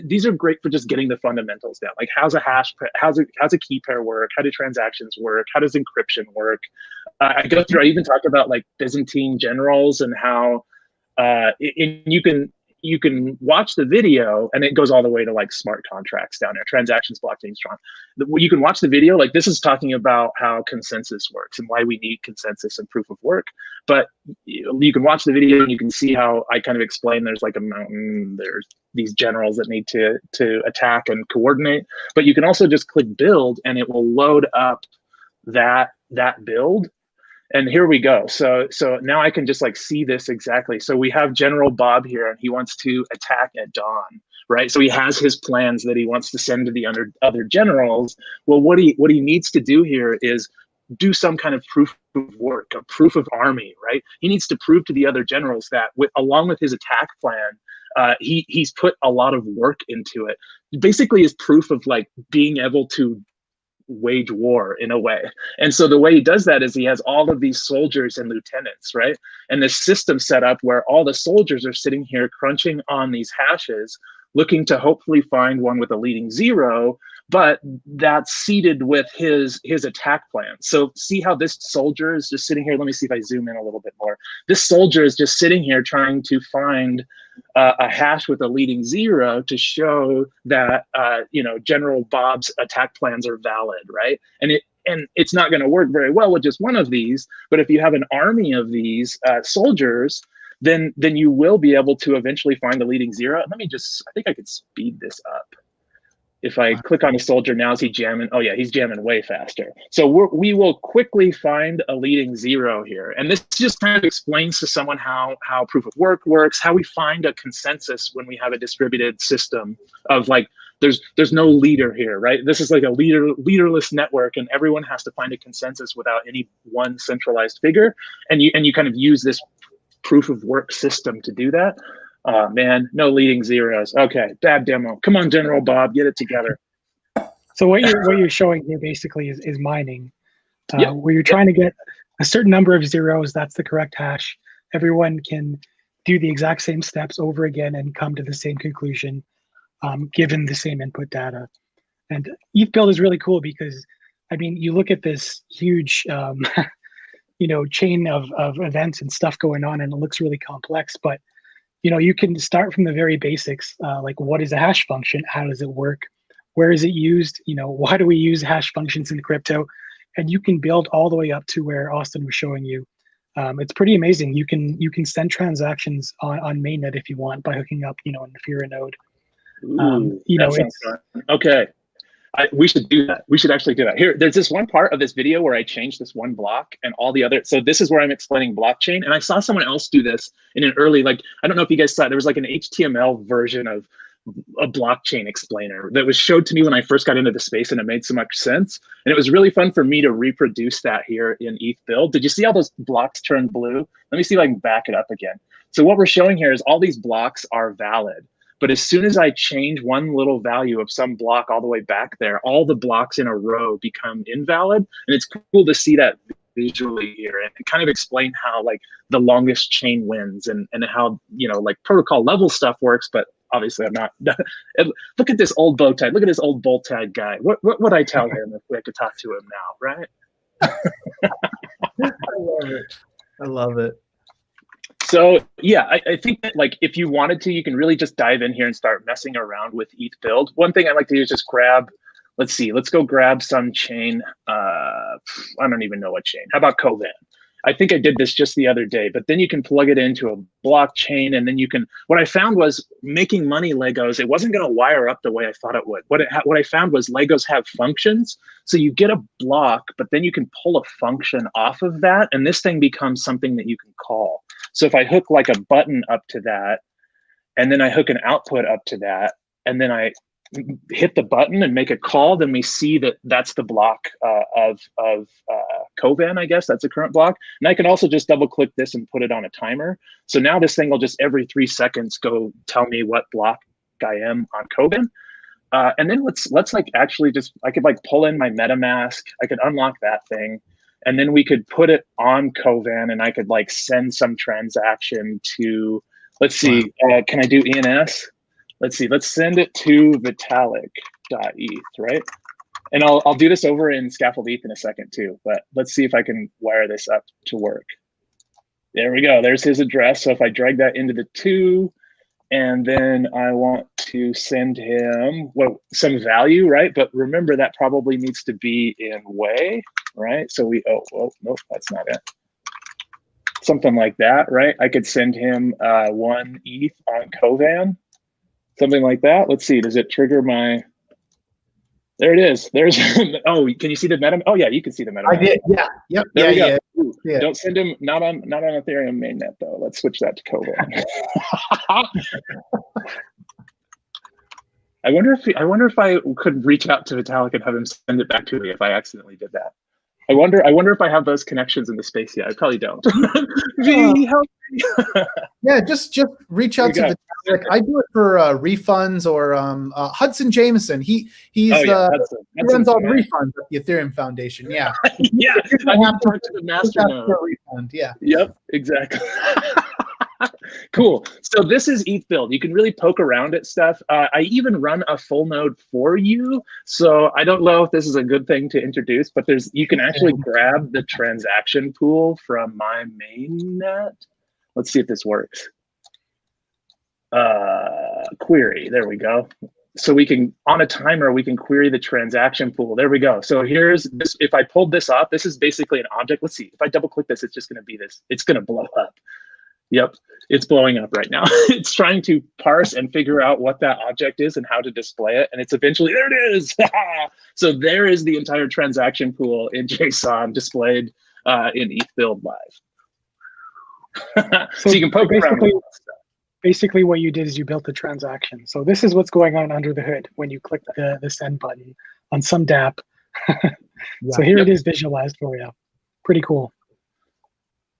C: these are great for just getting the fundamentals down. Like how's a hash, how's a key pair work? How do transactions work? How does encryption work? I go through, I even talk about like Byzantine generals and how you can watch the video and it goes all the way to like smart contracts down there, transactions, blockchain strong. You can watch the video, like this is talking about how consensus works and why we need consensus and proof of work. But you can watch the video and you can see how I kind of explain there's like a mountain, there's these generals that need to attack and coordinate. But you can also just click build and it will load up that build. And here we go. So now I can just like see this exactly. So we have General Bob here and he wants to attack at dawn, right? So he has his plans that he wants to send to the other generals. Well, what he needs to do here is do some kind of proof of work, a proof of army, right? He needs to prove to the other generals that along with his attack plan, he's put a lot of work into it. Basically is proof of like being able to wage war in a way. And so the way he does that is he has all of these soldiers and lieutenants, right? And this system set up where all the soldiers are sitting here crunching on these hashes, looking to hopefully find one with a leading 0, but that's seeded with his attack plan. So see how this soldier is just sitting here. Let me see if I zoom in a little bit more. This soldier is just sitting here trying to find a hash with a leading 0 to show that General Bob's attack plans are valid, right? And it's not going to work very well with just one of these, but if you have an army of these soldiers, then you will be able to eventually find the leading 0. Let me just, I think I could speed this up. If I click on a soldier now, is he jamming? Oh yeah, he's jamming way faster. So we will quickly find a leading 0 here. And this just kind of explains to someone how proof of work works, how we find a consensus when we have a distributed system of like, there's no leader here, right? This is like a leaderless network and everyone has to find a consensus without any one centralized figure. And you kind of use this proof of work system to do that. Oh man, no leading 0s. Okay, bad demo. Come on, General Bob, get it together.
D: So what you're showing here basically is mining,
C: Yep.
D: where you're trying to get a certain number of 0s. That's the correct hash. Everyone can do the exact same steps over again and come to the same conclusion, given the same input data. And ETH-Build is really cool because, I mean, you look at this huge, chain of events and stuff going on, and it looks really complex, but you can start from the very basics, like what is a hash function? How does it work? Where is it used? Why do we use hash functions in crypto? And you can build all the way up to where Austin was showing you. It's pretty amazing. You can send transactions on mainnet if you want by hooking up, an Ethereum node.
C: It's fun. Okay. We should do that. We should actually do that. Here, there's this one part of this video where I changed this one block and all the other. So this is where I'm explaining blockchain. And I saw someone else do this in an early, I don't know if you guys saw it. There was like an HTML version of a blockchain explainer that was showed to me when I first got into the space, and it made so much sense. And it was really fun for me to reproduce that here in ETH-Build. Did you see how those blocks turned blue? Let me see if I can back it up again. So what we're showing here is all these blocks are valid. But as soon as I change one little value of some block all the way back there, all the blocks in a row become invalid. And it's cool to see that visually here and kind of explain how like the longest chain wins and how, like protocol level stuff works. But obviously I'm not. Look at this old bow tie. Look at this old bow tie guy. What would I tell him if we had to talk to him now, right?
A: I love it.
C: So yeah, I think that like if you wanted to, you can really just dive in here and start messing around with ETH-Build. One thing I like to do is just grab, let's go grab some chain. I don't even know what chain. How about Covan? I think I did this just the other day, but then you can plug it into a blockchain and then you can, what I found was making money Legos, it wasn't going to wire up the way I thought it would. What I found was Legos have functions. So you get a block, but then you can pull a function off of that. And this thing becomes something that you can call. So if I hook like a button up to that, and then I hook an output up to that, and then I hit the button and make a call, then we see that that's the block of Covan, I guess. That's the current block. And I can also just double click this and put it on a timer. So now this thing will just every 3 seconds go tell me what block I am on Covan. And then let's like actually just, I could like pull in my MetaMask. I could unlock that thing. And then we could put it on Covan and I could like send some transaction to, let's see, can I do ENS? Let's see, let's send it to Vitalik.eth, right? And I'll do this over in Scaffold ETH in a second too, but let's see if I can wire this up to work. There we go, there's his address. So if I drag that into the 2, and then I want to send him some value, right? But remember that probably needs to be in way, right? So nope, that's not it. Something like that, right? I could send him 1 ETH on Covan, something like that. Let's see, does it trigger my, there it is. There's, oh, can you see the meta? Oh yeah, you can see the meta.
A: I did, yeah, yep.
C: There we go.
A: Yeah.
C: Don't send him, not on Ethereum mainnet though. Let's switch that to Covan. I wonder if I could reach out to Vitalik and have him send it back to me if I accidentally did that. I wonder if I have those connections in the space yet. I probably don't. V, help me.
A: Yeah, just reach out to Vitalik. I do it for refunds or Hudson Jameson. He runs all the refunds at the Ethereum Foundation. Yeah.
C: Yeah. I have to talk to the master node.
A: Refund. Yeah.
C: Yep. Exactly. Cool. So this is ETH build. You can really poke around at stuff. I even run a full node for you. So I don't know if this is a good thing to introduce, but you can actually grab the transaction pool from my mainnet. Let's see if this works. Query, there we go. So we can, on a timer, we can query the transaction pool. There we go. So here's this, if I pulled this off, this is basically an object. Let's see, if I double click this, it's just gonna be this, it's gonna blow up. Yep, it's blowing up right now. It's trying to parse and figure out what that object is and how to display it. And it's eventually, there it is. So there is the entire transaction pool in JSON displayed in ETH build live. So you can poke around.
D: Basically what you did is you built the transaction. So this is what's going on under the hood when you click the send button on some dApp. So here it is visualized for you. Pretty cool.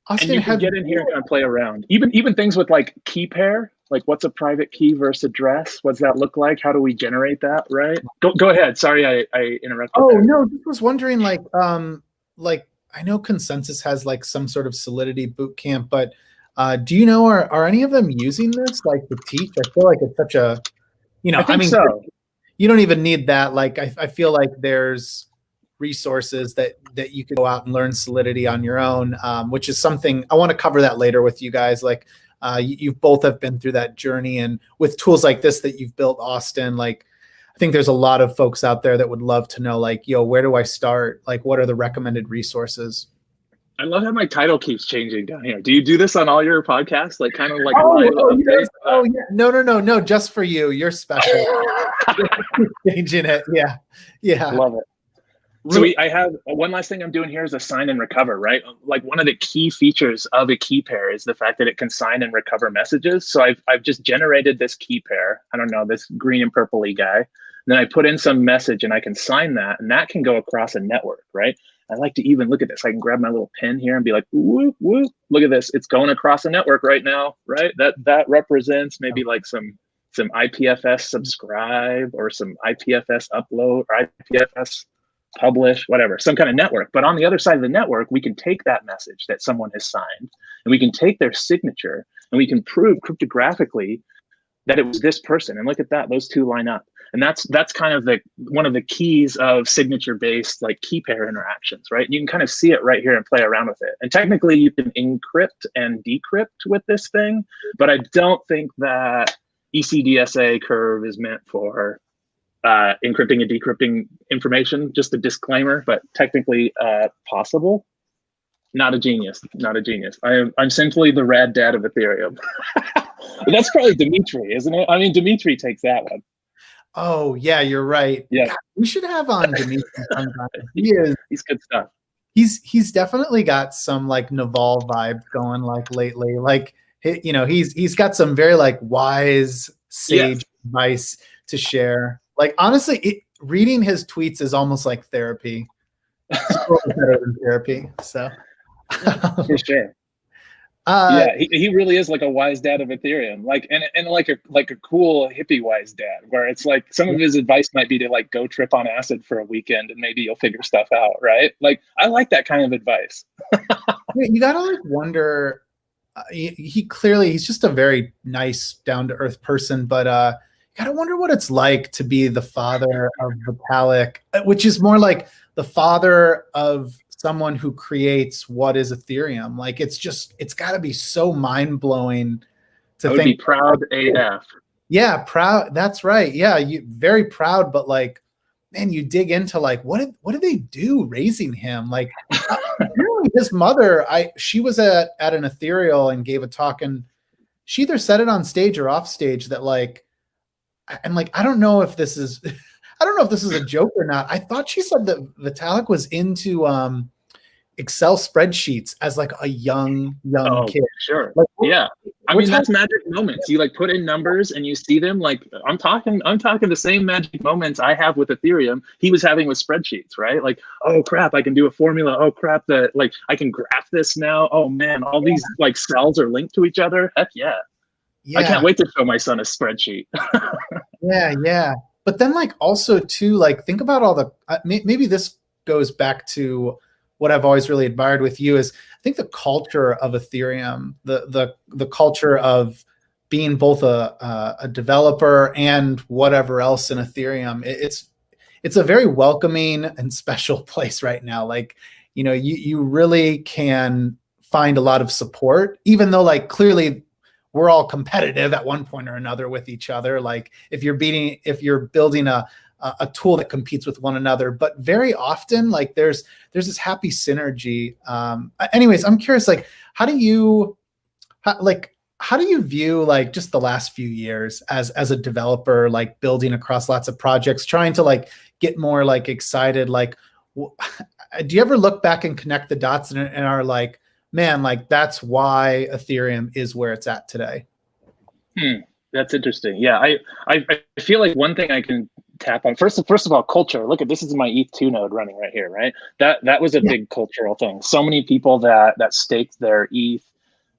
C: Austin, and you can get in here and kind of play around. Even things with like key pair, like what's a private key versus address? What's that look like? How do we generate that, right? Go ahead. Sorry, I interrupted.
A: Oh, no, just was wondering like I know Consensus has like some sort of Solidity bootcamp, but do you know, are any of them using this like to teach? I feel like it's such a, I mean, so. You don't even need that. Like, I feel like there's resources that you could go out and learn Solidity on your own, which is something I want to cover that later with you guys. Like you both have been through that journey, and with tools like this that you've built, Austin, like I think there's a lot of folks out there that would love to know, like, yo, where do I start? Like, what are the recommended resources?
C: I love how my title keeps changing down here. Do you do this on all your podcasts? Like kind of like
A: yeah. No, just for you. You're special. Changing it. Yeah.
C: Love it. So I have one last thing I'm doing here is a sign and recover, right? Like one of the key features of a key pair is the fact that it can sign and recover messages. So I've just generated this key pair. I don't know, this green and purpley guy. And then I put in some message and I can sign that, and that can go across a network, right? I like to even look at this. I can grab my little pen here and be like, woo, woo, look at this. It's going across a network right now, right? That represents maybe like some IPFS subscribe or some IPFS upload or IPFS publish, whatever, some kind of network. But on the other side of the network, we can take that message that someone has signed and we can take their signature and we can prove cryptographically that it was this person. And look at that, those two line up. And that's kind of one of the keys of signature-based like key pair interactions, right? You can kind of see it right here and play around with it. And technically you can encrypt and decrypt with this thing, but I don't think that ECDSA curve is meant for encrypting and decrypting information. Just a disclaimer, but technically possible. Not a genius. I'm simply the rad dad of Ethereum. That's probably Dimitri, isn't it? I mean, Dimitri takes that one.
A: Oh yeah, you're right.
C: Yeah,
A: God, we should have on Dimitri sometime.
C: He's good stuff.
A: He's definitely got some like Naval vibes going like lately. Like he's got some very like wise sage advice to share. Like honestly, reading his tweets is almost like therapy. It's probably better than therapy. So
C: For sure. Yeah, he really is like a wise dad of Ethereum, like and like a cool hippie wise dad, where it's like some of his advice might be to like go trip on acid for a weekend and maybe you'll figure stuff out, right? Like I like that kind of advice.
A: you gotta like wonder. He clearly he's just a very nice, down to earth person, but you gotta wonder what it's like to be the father of Vitalik, which is more like the father of someone who creates what is Ethereum. Like it's got to be so mind-blowing to
C: I would
A: think
C: be proud AF.
A: Yeah, proud. That's right. Yeah, you very proud, but like, man, you dig into like what did they do raising him? Like apparently his mother, she was at an Ethereal and gave a talk, and she either said it on stage or off stage that like, and like I don't know if this is a joke or not. I thought she said that Vitalik was into Excel spreadsheets as like a young kid.
C: Sure.
A: Like,
C: yeah. I mean, that's magic moments. You like put in numbers and you see them. Like I'm talking the same magic moments I have with Ethereum he was having with spreadsheets, right? Like, oh crap, I can do a formula. Oh crap, that like I can graph this now. Oh man, all these like cells are linked to each other. Heck yeah. I can't wait to show my son a spreadsheet.
A: Yeah. But then like also too, like think about all the, maybe this goes back to what I've always really admired with you is I think the culture of Ethereum, the culture of being both a developer and whatever else in Ethereum, it's a very welcoming and special place right now. Like, you know, you really can find a lot of support, even though like clearly we're all competitive at one point or another with each other. Like if you're building a tool that competes with one another, but very often like there's this happy synergy. Anyways, I'm curious, like how do you view like just the last few years as a developer, like building across lots of projects, trying to like get more like excited? Like, do you ever look back and connect the dots and are like, man, like that's why Ethereum is where it's at today?
C: That's interesting. Yeah, I feel like one thing I can tap on first of all, culture. Look at this is my ETH2 node running right here, right? That was a big cultural thing. So many people that staked their ETH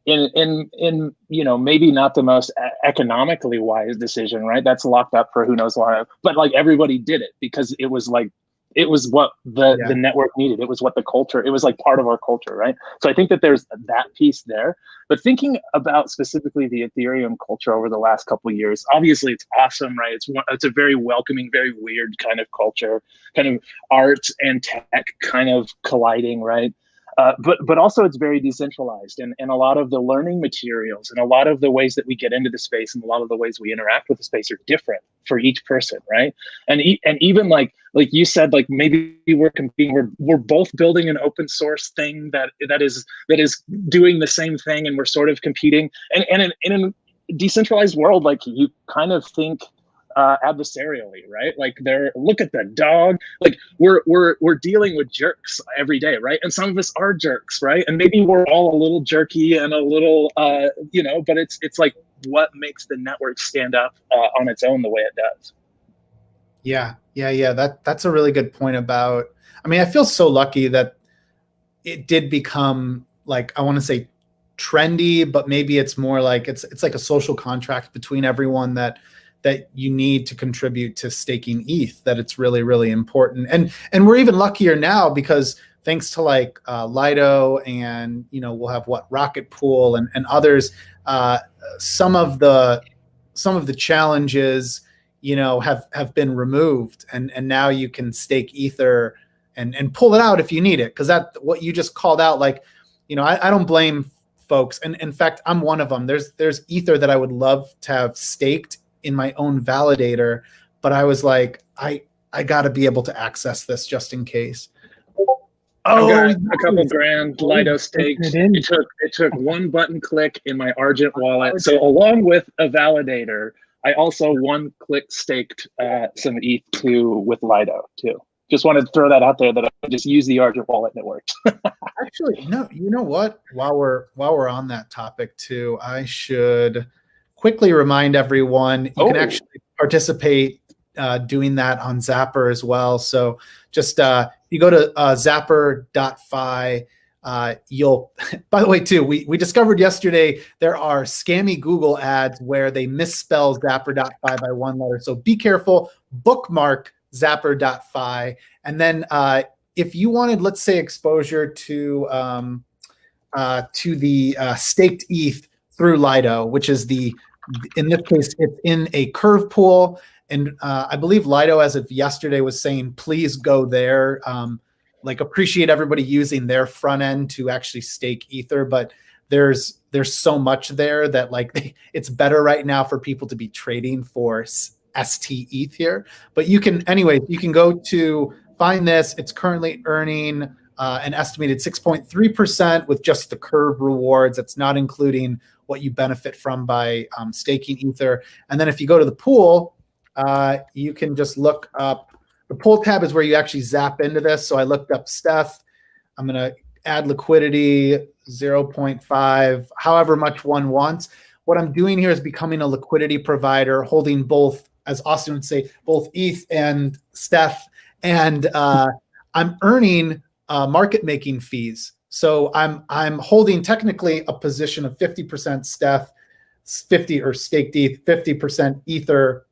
C: in you know, maybe not the most economically wise decision, right? That's locked up for who knows why, but like everybody did it because it was like it was what the network needed. It was what the culture, it was like part of our culture, right? So I think that there's that piece there. But thinking about specifically the Ethereum culture over the last couple of years, obviously it's awesome, right? It's a very welcoming, very weird kind of culture, kind of art and tech kind of colliding, right? But also it's very decentralized, and a lot of the learning materials and a lot of the ways that we get into the space and a lot of the ways we interact with the space are different for each person, right? And even like you said, like maybe we're competing, we're both building an open source thing that is doing the same thing, and we're sort of competing. And in a decentralized world, like you kind of think adversarially, right? Like look at the dog. Like we're dealing with jerks every day, right? And some of us are jerks, right? And maybe we're all a little jerky and a little you know, but it's like what makes the network stand up on its own the way it does.
A: Yeah. That's a really good point about, I mean, I feel so lucky that it did become like, I want to say trendy, but maybe it's more like it's like a social contract between everyone that you need to contribute to staking ETH, that it's really, really important. And we're even luckier now because thanks to like Lido and, you know, we'll have Rocket Pool and others, some of the challenges, you know, have been removed, and now you can stake Ether and pull it out if you need it. Cause that what you just called out, like, you know, I don't blame folks. And in fact, I'm one of them. There's Ether that I would love to have staked in my own validator, but I was like, I got to be able to access this just in case.
C: I've got a couple grand Lido staked. It took one button click in my Argent wallet. So along with a validator, I also one click staked some ETH2 with Lido too. Just wanted to throw that out there that I just use the Argent wallet and it worked.
A: Actually, no, you know what? While we're on that topic too, I should quickly remind everyone you can actually participate doing that on Zapper as well. So just you go to zapper.fi. You'll, by the way, too, we discovered yesterday there are scammy Google ads where they misspell zapper.fi by one letter. So be careful, bookmark zapper.fi. And then if you wanted, let's say, exposure to the staked ETH through Lido, which is in this case, it's in a curve pool. And I believe Lido, as of yesterday, was saying, please go there. Like, appreciate everybody using their front end to actually stake Ether. But there's so much there that, like, it's better right now for people to be trading for ST ETH here. But you can, anyway, you can go to find this. It's currently earning an estimated 6.3% with just the curve rewards. It's not including what you benefit from by staking Ether. And then if you go to the pool, you can just look up. The pool tab is where you actually zap into this. So I looked up Steph. I'm going to add liquidity 0.5, however much one wants. What I'm doing here is becoming a liquidity provider, holding both, as Austin would say, both ETH and Steph. And I'm earning market making fees. So I'm holding technically a position of 50% Steph, 50 or staked ETH, 50% Ether.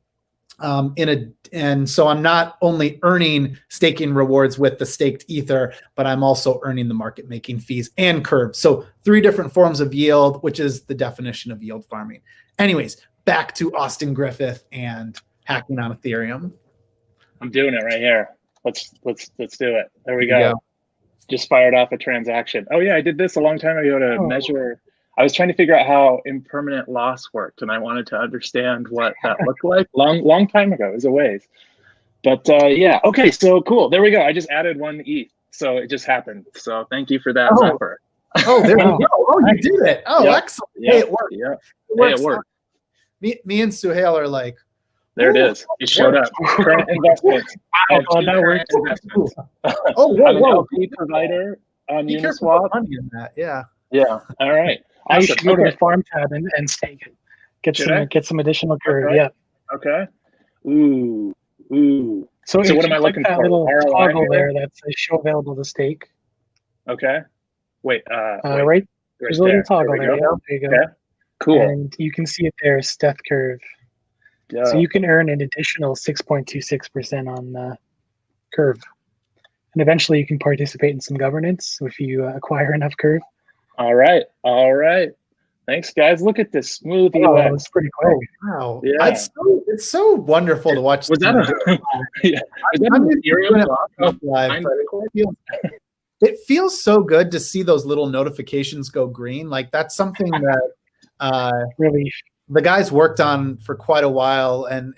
A: And so I'm not only earning staking rewards with the staked Ether, but I'm also earning the market making fees and curve. So 3 different forms of yield, which is the definition of yield farming. Anyways, back to Austin Griffith and hacking on Ethereum.
C: I'm doing it right here. Let's do it. There we go. Just fired off a transaction. Oh yeah, I did this a long time ago to measure. I was trying to figure out how impermanent loss worked, and I wanted to understand what that looked like. Long time ago. It was a ways. But yeah, okay, so cool. There we go. I just added 1 ETH, so it just happened. So thank you for that, Zapper.
A: Oh, there you go. Oh, you did it. Oh, yep. Excellent.
C: Yep.
A: Hey, it worked.
C: Yep.
A: It worked. Me and Suhail are like,
C: there it is. He showed up. Current investments.
D: That worked.
C: Investments.
A: Oh,
C: I'm an
A: whoa.
C: LP provider on
A: Be careful
C: Uniswap.
A: with money in that. Yeah.
C: Yeah. All right.
D: I
C: Awesome.
D: should go to the farm tab and stake it. Get some additional curve.
C: Okay.
D: Yeah.
C: Okay. Ooh.
D: So
C: what am I looking
D: that
C: for?
D: little
C: ROI
D: toggle
C: here?
D: there that says show available to stake.
C: Okay. Wait.
D: Right. There's a little toggle there. Yeah, there you go.
C: Okay. Cool.
D: And you can see it there, Steph curve.
C: Yeah.
D: So you can earn an additional 6.26% on curve. And eventually you can participate in some governance if you acquire enough curve.
C: All right. Thanks, guys. Look at this smooth UX.
D: It's pretty quick.
A: Wow.
C: Yeah.
A: It's so wonderful to watch.
C: Was that
A: It feels so good to see those little notifications go green. Like, that's something that
D: Relief.
A: the guys worked on for quite a while, and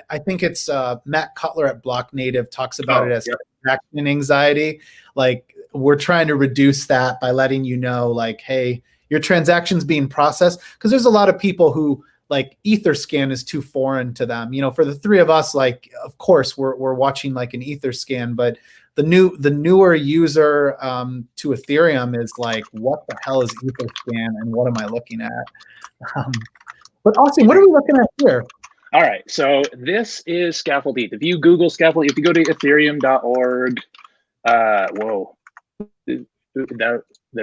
A: I think it's Matt Cutler at Block Native talks about it as transaction anxiety. Like, we're trying to reduce that by letting you know, like, hey, your transaction's being processed, because there's a lot of people who, like, Etherscan is too foreign to them. You know, for the 3 of us, like, of course we're watching like an Etherscan, but the newer user to Ethereum is like, what the hell is Etherscan and what am I looking at? But Austin, what are we looking at here?
C: All right, so this is Scaffold ETH. If you Google Scaffold, if you go to Ethereum.org, there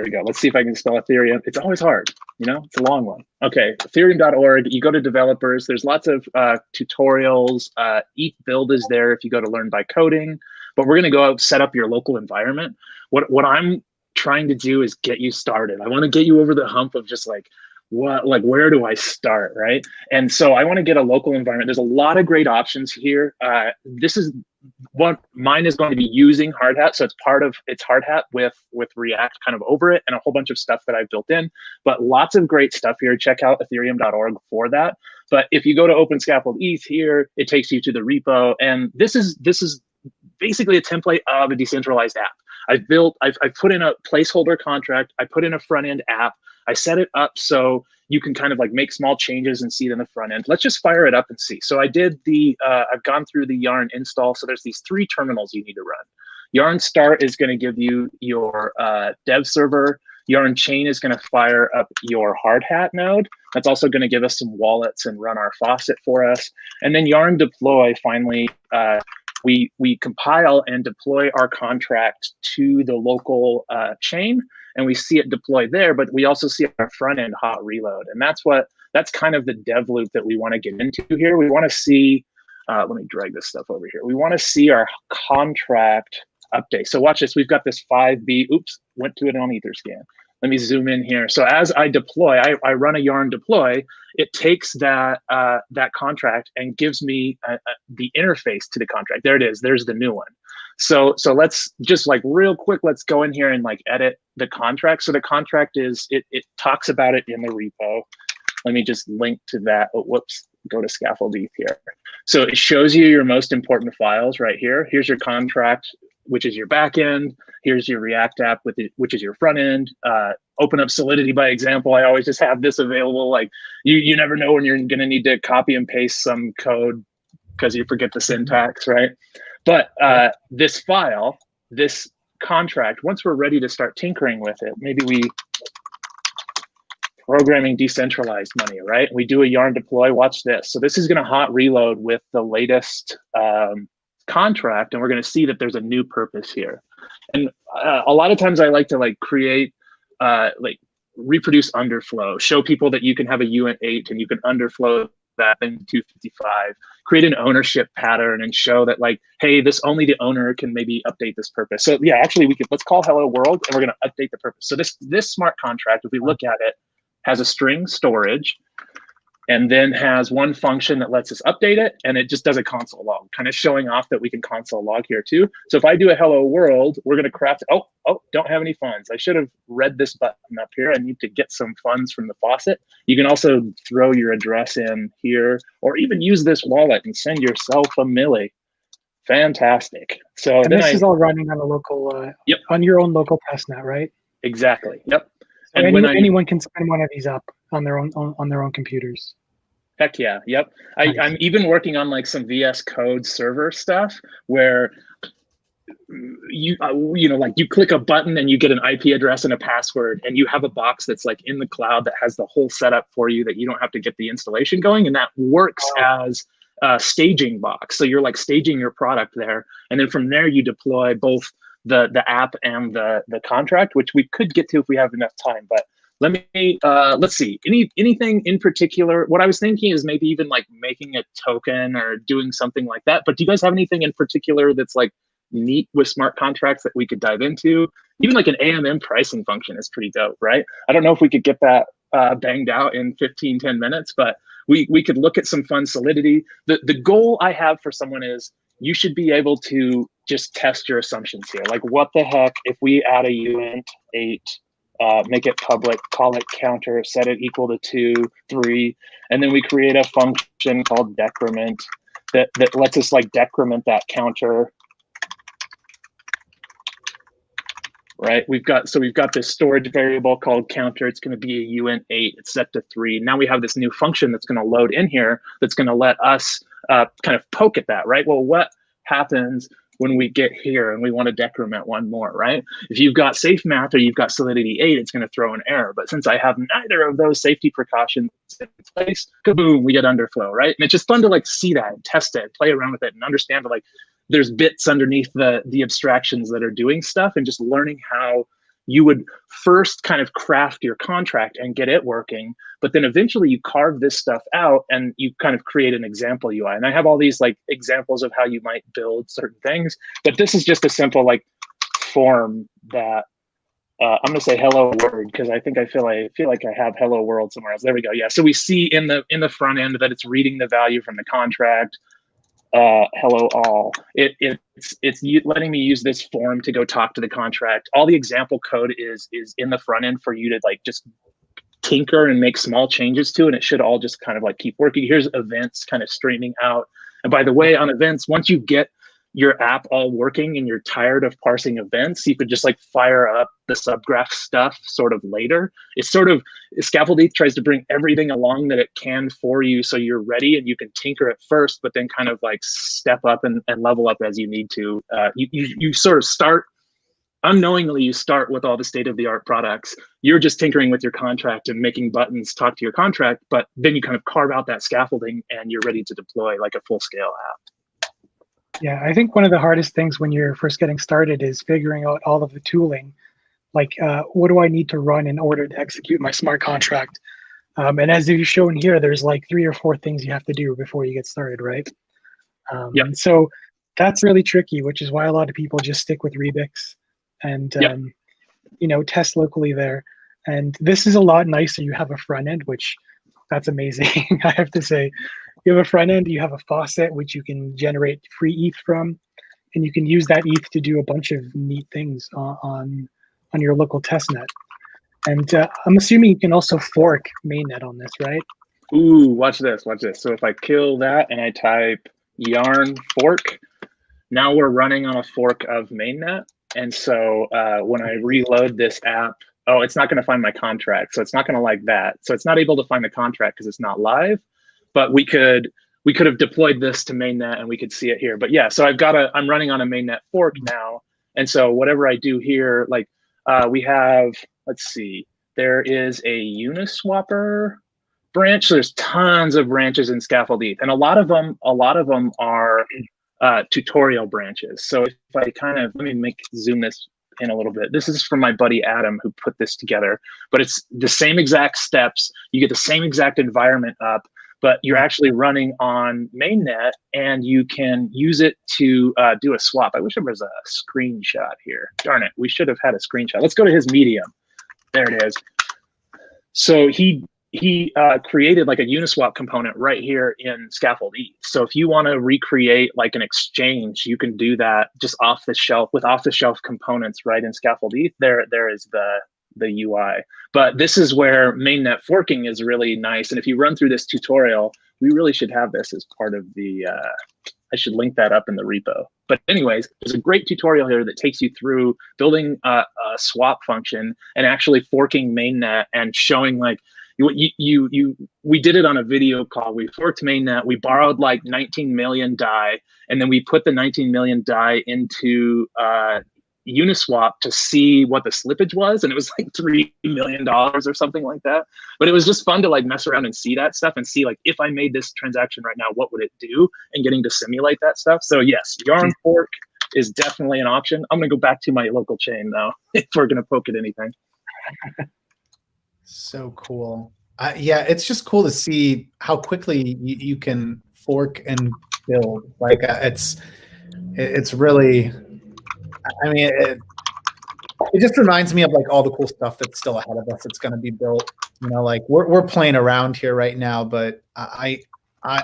C: we go. Let's see if I can spell Ethereum. It's always hard, you know, it's a long one. Okay, Ethereum.org, you go to developers, there's lots of tutorials. ETH build is there if you go to learn by coding, but we're gonna go out, set up your local environment. What I'm trying to do is get you started. I wanna get you over the hump of just like, where do I start, right? And so I want to get a local environment. There's a lot of great options here. This is what mine is going to be using Hardhat. So it's Hardhat with React kind of over it and a whole bunch of stuff that I've built in, but lots of great stuff here. Check out ethereum.org for that. But if you go to Open Scaffold ETH here, it takes you to the repo. And this is basically a template of a decentralized app. I've put in a placeholder contract. I put in a front end app. I set it up so you can kind of like make small changes and see it in the front end. Let's just fire it up and see. So I did I've gone through the Yarn install. So there's these 3 terminals you need to run. Yarn Start is going to give you your dev server. Yarn Chain is going to fire up your hard hat node. That's also going to give us some wallets and run our faucet for us. And then Yarn Deploy, finally, we compile and deploy our contract to the local chain, and we see it deploy there, but we also see our front end hot reload. And that's kind of the dev loop that we want to get into here. We want to see, let me drag this stuff over here. We want to see our contract update. So watch this, we've got this 5B, oops, went to it on Etherscan. Let me zoom in here. So as I deploy, I run a Yarn deploy, it takes that contract and gives me the interface to the contract. There it is, there's the new one. So let's just like real quick, let's go in here and like edit the contract. So the contract is, it talks about it in the repo. Let me just link to that. Oh, whoops, go to Scaffold ETH here. So it shows you your most important files right here. Here's your contract, which is your back end. Here's your React app, which is your front end. Open up Solidity by example. I always just have this available. Like you never know when you're gonna need to copy and paste some code because you forget the syntax, right? But this file, this contract, once we're ready to start tinkering with it, maybe we programming decentralized money, right? We do a Yarn deploy, watch this. So this is gonna hot reload with the latest contract, and we're going to see that there's a new purpose here. And a lot of times I like to like create like reproduce underflow, show people that you can have a uint8 and you can underflow that into 255, create an ownership pattern and show that like, hey, this only the owner can maybe update this purpose. So yeah, actually let's call hello world and we're going to update the purpose. So this smart contract, if we look at it, has a string storage, and then has one function that lets us update it, and it just does a console log, kind of showing off that we can console log here too. So if I do a hello world, we're gonna craft, oh, don't have any funds. I should have read this button up here. I need to get some funds from the faucet. You can also throw your address in here, or even use this wallet and send yourself a milli. Fantastic. So
D: and this is all running on a local,
C: yep,
D: on your own local testnet, right?
C: Exactly, yep.
D: So and anyone can spin one of these up on their own computers.
C: Heck yeah, yep.
D: Nice.
C: I'm even working on like some VS Code server stuff where you know, like you click a button and you get an IP address and a password, and you have a box that's like in the cloud that has the whole setup for you that you don't have to get the installation going, and that works as a staging box. So you're like staging your product there, and then from there you deploy both the app and the contract, which we could get to if we have enough time. But let me, let's see, anything in particular? What I was thinking is maybe even like making a token or doing something like that. But do you guys have anything in particular that's like neat with smart contracts that we could dive into? Even like an AMM pricing function is pretty dope, right? I don't know if we could get that banged out in 10 minutes, but we could look at some fun Solidity. The goal I have for someone is you should be able to just test your assumptions here. Like what the heck, if we add a uint8, make it public, call it counter, set it equal to 2, 3, and then we create a function called decrement that lets us like decrement that counter, right? We've got this storage variable called counter. It's going to be a uint8. It's set to 3. Now we have this new function that's going to load in here that's going to let us kind of poke at that, right? Well, what happens when we get here and we want to decrement one more, right? If you've got safe math or you've got Solidity 8, it's going to throw an error. But since I have neither of those safety precautions in place, kaboom, we get underflow, right? And it's just fun to like see that and test it, play around with it, and understand that like there's bits underneath the abstractions that are doing stuff, and just learning how you would first kind of craft your contract and get it working, but then eventually you carve this stuff out and you kind of create an example UI. And I have all these like examples of how you might build certain things, but this is just a simple like form that I'm gonna say hello world, because I feel like I have hello world somewhere else. There we go. Yeah. So we see in the front end that it's reading the value from the contract. Hello all. It's letting me use this form to go talk to the contract. All the example code is in the front end for you to like just tinker and make small changes to, and it should all just kind of like keep working. Here's events kind of streaming out. And by the way, on events, once you get your app all working and you're tired of parsing events, you could just like fire up the subgraph stuff sort of later. It's sort of, Scaffold ETH tries to bring everything along that it can for you so you're ready and you can tinker it first, but then kind of like step up and level up as you need to. You sort of start unknowingly you start with all the state-of-the-art products. You're just tinkering with your contract and making buttons talk to your contract, but then you kind of carve out that scaffolding and you're ready to deploy like a full-scale app.
D: Yeah, I think one of the hardest things when you're first getting started is figuring out all of the tooling. Like, what do I need to run in order to execute my smart contract? And as you've shown here, there's like 3 or 4 things you have to do before you get started, right?
C: Yep.
D: And so that's really tricky, which is why a lot of people just stick with Rebix and you know, test locally there. And this is a lot nicer. You have a front end, which that's amazing. I have to say, you have a front end, you have a faucet, which you can generate free ETH from, and you can use that ETH to do a bunch of neat things on your local testnet. And I'm assuming you can also fork mainnet on this, right?
C: Ooh, watch this, watch this. So if I kill that and I type yarn fork, now we're running on a fork of mainnet. And so when I reload this app, oh, it's not going to find my contract. So it's not going to like that. So it's not able to find the contract because it's not live. But we could have deployed this to mainnet and we could see it here. But yeah, so I'm running on a mainnet fork now. And so whatever I do here, like we have, let's see, there is a Uniswapper branch. So there's tons of branches in Scaffold ETH, and a lot of them are tutorial branches. So if I let me zoom this in a little bit. This is from my buddy Adam, who put this together, but it's the same exact steps. You get the same exact environment up, but you're actually running on mainnet, and you can use it to do a swap. I wish there was a screenshot here. Darn it, we should have had a screenshot. Let's go to his Medium. There it is. So he created like a Uniswap component right here in Scaffold ETH. So if you want to recreate like an exchange, you can do that just off the shelf with off-the-shelf components right in Scaffold ETH. There is the UI. But this is where mainnet forking is really nice. And if you run through this tutorial, we really should have this as part of the, I should link that up in the repo. But anyways, there's a great tutorial here that takes you through building a swap function and actually forking mainnet and showing like, we did it on a video call. We forked mainnet, we borrowed like 19 million DAI, and then we put the 19 million DAI into Uniswap to see what the slippage was, and it was like $3 million or something like that. But it was just fun to like mess around and see that stuff and see like, if I made this transaction right now, what would it do, and getting to simulate that stuff. So yes, yarn fork is definitely an option. I'm gonna go back to my local chain though, if we're gonna poke at anything.
A: So cool. Yeah, it's just cool to see how quickly you can fork and build. Like it's really, I mean, it just reminds me of like all the cool stuff that's still ahead of us. It's going to be built. You know, like we're playing around here right now, but I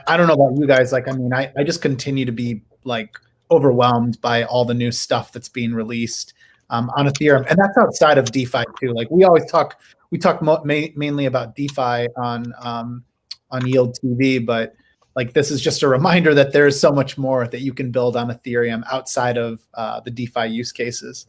A: don't know about you guys. Like, I mean, I just continue to be like overwhelmed by all the new stuff that's being released on Ethereum, and that's outside of DeFi too. Like we talk mainly about DeFi on Yield TV, but like this is just a reminder that there is so much more that you can build on Ethereum outside of the DeFi use cases.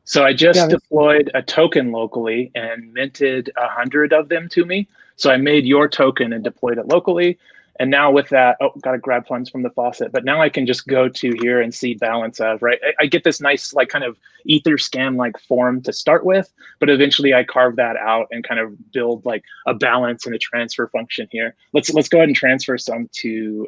C: So I just deployed a token locally and minted 100 of them to me. So I made your token and deployed it locally. And now with that, oh, got to grab funds from the faucet. But now I can just go to here and see balance of, right? I get this nice like kind of Etherscan like form to start with, but eventually I carve that out and kind of build like a balance and a transfer function here. Let's go ahead and transfer some to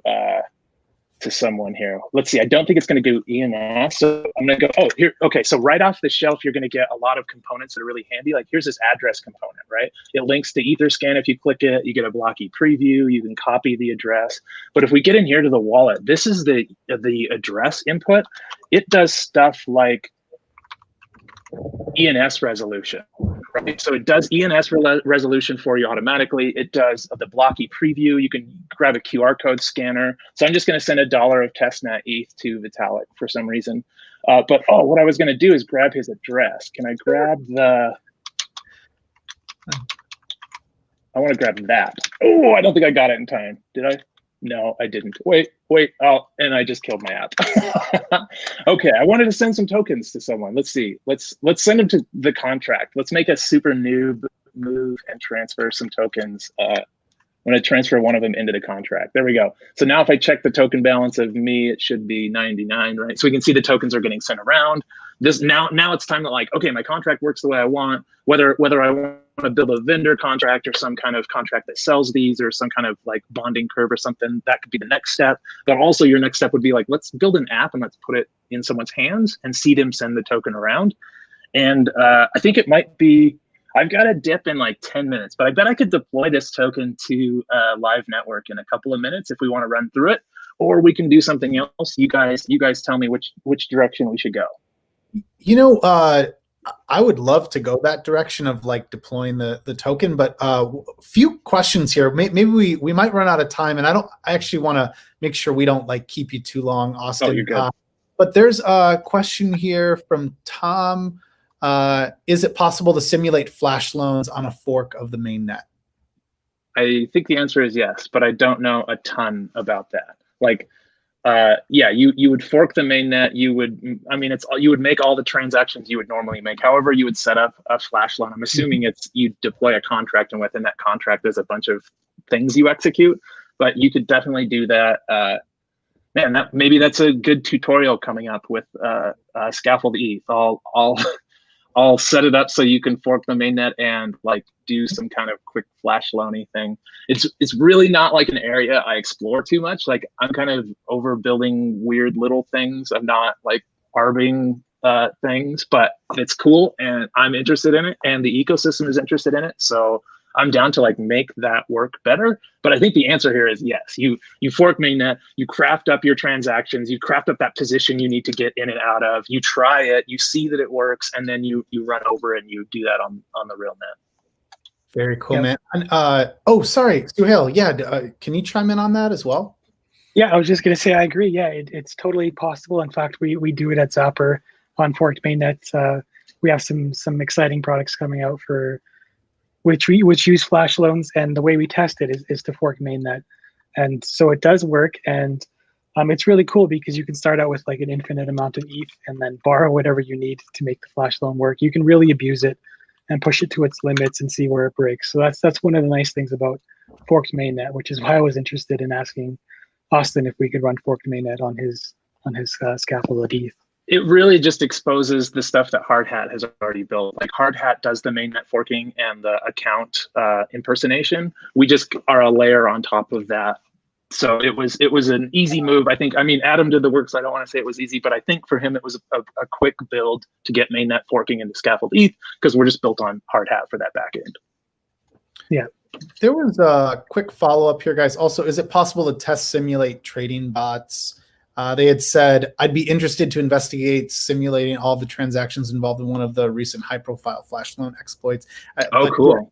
C: someone here. Let's see, I don't think it's going to go ENS. So I'm going to go, oh, here. Okay, so right off the shelf, you're going to get a lot of components that are really handy. Like here's this address component, right? It links to Etherscan. If you click it, you get a blocky preview. You can copy the address. But if we get in here to the wallet, this is the address input. It does stuff like ENS resolution, right? So it does ENS resolution for you automatically. It does the blocky preview. You can grab a QR code scanner. So I'm just going to send $1 of testnet ETH to Vitalik for some reason. But what I was going to do is grab his address. Can I grab I want to grab that. Oh, I don't think I got it in time. Did I? No, I didn't. Wait. Oh, and I just killed my app. Okay, I wanted to send some tokens to someone. Let's see. Let's send them to the contract. Let's make a super noob move and transfer some tokens. Let I'm going to transfer one of them into the contract. There we go. So now if I check the token balance of me, it should be 99, right? So we can see the tokens are getting sent around. This now it's time to like, okay, my contract works the way I want, whether I want to build a vendor contract or some kind of contract that sells these or some kind of like bonding curve or something, that could be the next step. But also your next step would be like, let's build an app and let's put it in someone's hands and see them send the token around. And I think it might be, I've got a dip in like 10 minutes, but I bet I could deploy this token to a live network in a couple of minutes if we want to run through it, or we can do something else. You guys tell me which direction we should go.
A: You know, I would love to go that direction of like deploying the token, but few questions here. Maybe we might run out of time, and I actually want to make sure we don't like keep you too long, Austin.
C: Oh, you're good.
A: But there's a question here from Tom. Is it possible to simulate flash loans on a fork of the mainnet?
C: I think the answer is yes, but I don't know a ton about that. Like, yeah, you would fork the mainnet. You would make all the transactions you would normally make. However, you would set up a flash loan. I'm assuming you deploy a contract, and within that contract, there's a bunch of things you execute. But you could definitely do that. Man, maybe that's a good tutorial coming up with Scaffold ETH. I'll set it up so you can fork the mainnet and like do some kind of quick flash loany thing. It's really not like an area I explore too much. Like I'm kind of overbuilding weird little things. I'm not like arbing things, but it's cool and I'm interested in it and the ecosystem is interested in it. So I'm down to like make that work better. But I think the answer here is yes. You fork mainnet, you craft up your transactions, you craft up that position you need to get in and out of, you try it, you see that it works, and then you run over and you do that on the real net.
A: Very cool, man. And, oh, sorry, Suhail. Yeah, can you chime in on that as well?
D: Yeah, I was just going to say I agree. Yeah, it's totally possible. In fact, we do it at Zapper on forked mainnet. We have some exciting products coming out for which use flash loans, and the way we test it is to fork mainnet, and so it does work. And it's really cool because you can start out with like an infinite amount of ETH and then borrow whatever you need to make the flash loan work. You can really abuse it and push it to its limits and see where it breaks. So that's one of the nice things about forked mainnet, which is why I was interested in asking Austin if we could run forked mainnet on his scaffold ETH.
C: It really just exposes the stuff that Hardhat has already built. Like Hardhat does the mainnet forking and the account impersonation. We just are a layer on top of that. So it was an easy move. I mean, Adam did the work, so I don't want to say it was easy, but I think for him it was a quick build to get mainnet forking into Scaffold ETH because we're just built on Hardhat for that backend.
D: Yeah.
A: There was a quick follow-up here, guys. Also, is it possible to test simulate trading bots? They had said, I'd be interested to investigate simulating all the transactions involved in one of the recent high-profile flash loan exploits.
C: Oh, cool.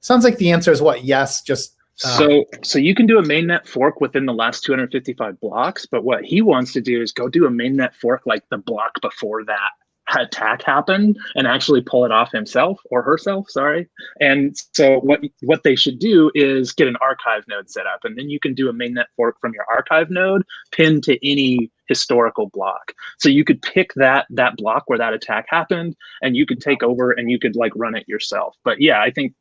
A: Sounds like the answer is what? Yes, just...
C: So you can do a mainnet fork within the last 255 blocks, but what he wants to do is go do a mainnet fork like the block before that attack happened and actually pull it off himself or herself, sorry. And so what they should do is get an archive node set up, and then you can do a mainnet fork from your archive node pinned to any historical block. So you could pick that block where that attack happened, and you could take over and you could like run it yourself. But yeah, I think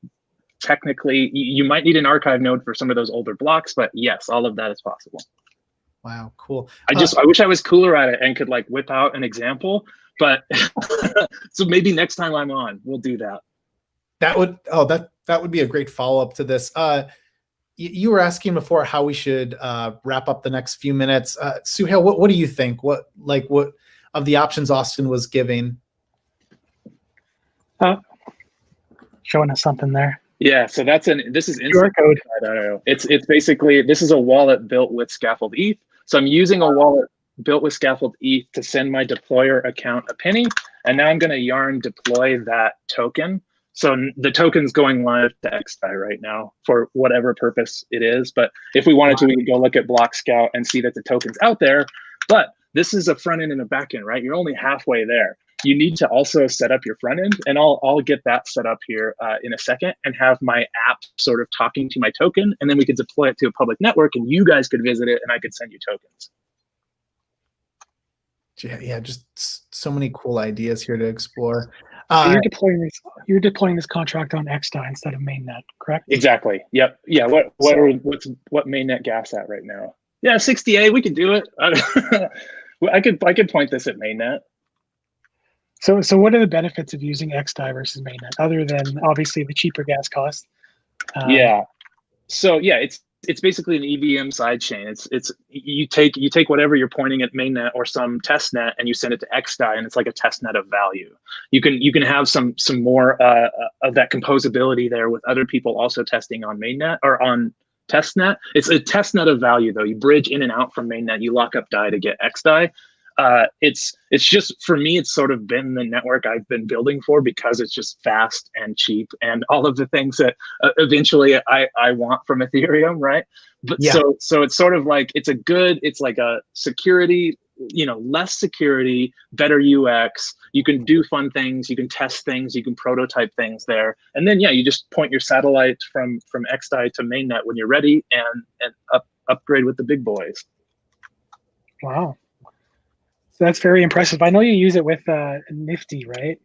C: technically you might need an archive node for some of those older blocks, but yes, all of that is possible.
A: Wow, cool.
C: I wish I was cooler at it and could like whip out an example, but so maybe next time I'm on, we'll do that.
A: That would be a great follow-up to this. You were asking before how we should wrap up the next few minutes. Suhail, what do you think? What of the options Austin was giving?
D: Showing us something there.
C: Yeah, so this is
D: QR code.
C: It's basically, this is a wallet built with Scaffold ETH. So I'm using a wallet built with Scaffold ETH to send my deployer account a penny, and now I'm going to yarn deploy that token. So the token's going live to XDAI right now for whatever purpose it is. But if we wanted to, we could go look at Block Scout and see that the token's out there. But this is a front end and a back end, right? You're only halfway there. You need to also set up your front end, and I'll get that set up here in a second and have my app sort of talking to my token, and then we could deploy it to a public network, and you guys could visit it, and I could send you tokens.
A: Yeah, just so many cool ideas here to explore.
D: So you're deploying this contract on XDAI instead of mainnet, correct?
C: Exactly. Yep. Yeah. What mainnet gas at right now? Yeah, 68. We could do it. I could point this at mainnet.
D: So what are the benefits of using XDAI versus mainnet, other than obviously the cheaper gas cost?
C: Yeah. So yeah, it's basically an EVM sidechain. It's you take whatever you're pointing at mainnet or some test net and you send it to XDAI, and it's like a test net of value. You can have some more of that composability there with other people also testing on mainnet or on test net. It's a test net of value though. You bridge in and out from mainnet. You lock up DAI to get XDAI. It's just, for me, it's sort of been the network I've been building for because it's just fast and cheap and all of the things that eventually I want from Ethereum, right? But
A: Yeah.
C: so it's sort of like, it's like a security, less security, better UX. You can do fun things, you can test things, you can prototype things there. And then, yeah, you just point your satellite from XDAI to mainnet when you're ready and upgrade with the big boys.
D: Wow. So that's very impressive. I know you use it with Nifty, right?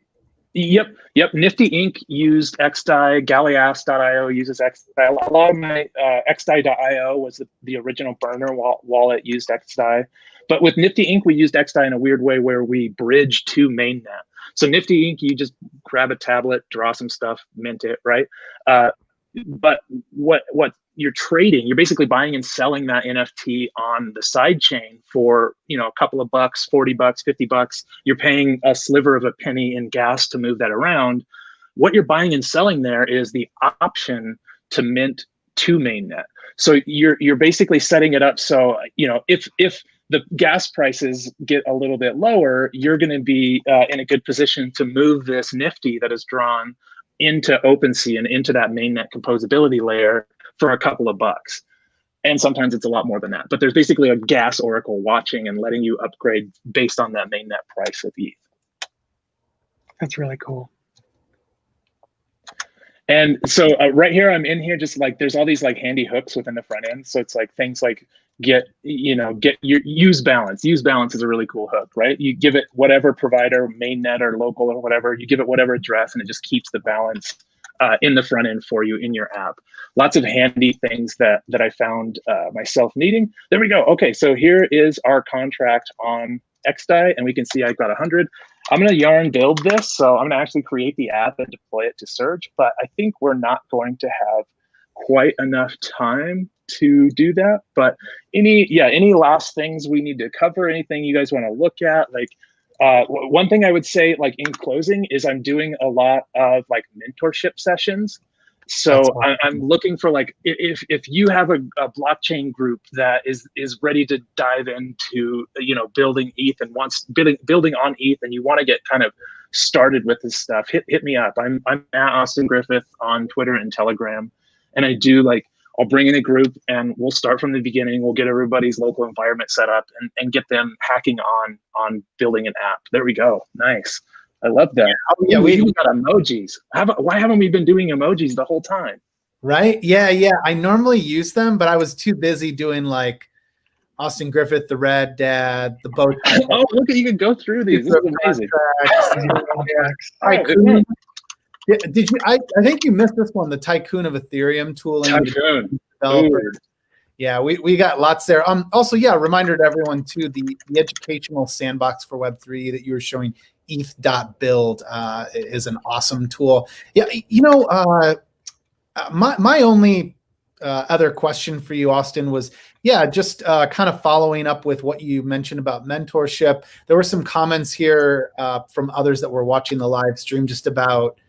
C: Yep. Nifty Inc. used XDAI. Galeas.io uses XDAI. A lot of my XDAI.io was the original burner wallet used XDAI. But with Nifty Inc., we used XDAI in a weird way where we bridge to mainnet. So Nifty Inc., you just grab a tablet, draw some stuff, mint it, right? But what you're trading, you're basically buying and selling that NFT on the side chain for, a couple of bucks, $40, $50. You're paying a sliver of a penny in gas to move that around. What you're buying and selling there is the option to mint to mainnet. So you're basically setting it up so, if the gas prices get a little bit lower, you're going to be in a good position to move this Nifty that is drawn into OpenSea and into that mainnet composability layer for a couple of bucks. And sometimes it's a lot more than that. But there's basically a gas oracle watching and letting you upgrade based on that mainnet price of ETH.
D: That's really cool.
C: And so right here, I'm in here, just like there's all these like handy hooks within the front end. So it's like things like get your use balance. Use balance is a really cool hook, right? You give it whatever provider, mainnet or local or whatever, you give it whatever address and it just keeps the balance in the front end for you in your app. Lots of handy things that I found myself needing. There we go. Okay, so here is our contract on XDAI, and we can see I've got 100. I'm going to yarn build this, so I'm going to actually create the app and deploy it to Surge, but I think we're not going to have quite enough time to do that. But any last things we need to cover, anything you guys want to look at? Like one thing I would say, like in closing, is I'm doing a lot of like mentorship sessions. So awesome. I'm looking for like, if you have a blockchain group that is ready to dive into, building ETH and wants building on ETH, and you want to get kind of started with this stuff, hit me up. I'm at Austin Griffith on Twitter and Telegram. And I do I'll bring in a group and we'll start from the beginning. We'll get everybody's local environment set up and get them hacking on building an app. There we go. Nice. I love that. Yeah, we even got emojis. Why haven't we been doing emojis the whole time?
A: Right? Yeah. I normally use them, but I was too busy doing like Austin Griffith, the Red Dad, the boat.
C: Oh, look, you can go through these. This is amazing.
A: Tycoon. Did you? I think you missed this one. The Tycoon of Ethereum tooling.
C: Tycoon.
A: Yeah, we got lots there. Also, yeah, reminder to everyone too, the educational sandbox for Web3 that you were showing, ETH.build, is an awesome tool. Yeah, my only other question for you, Austin, was just kind of following up with what you mentioned about mentorship. There were some comments here from others that were watching the live stream just about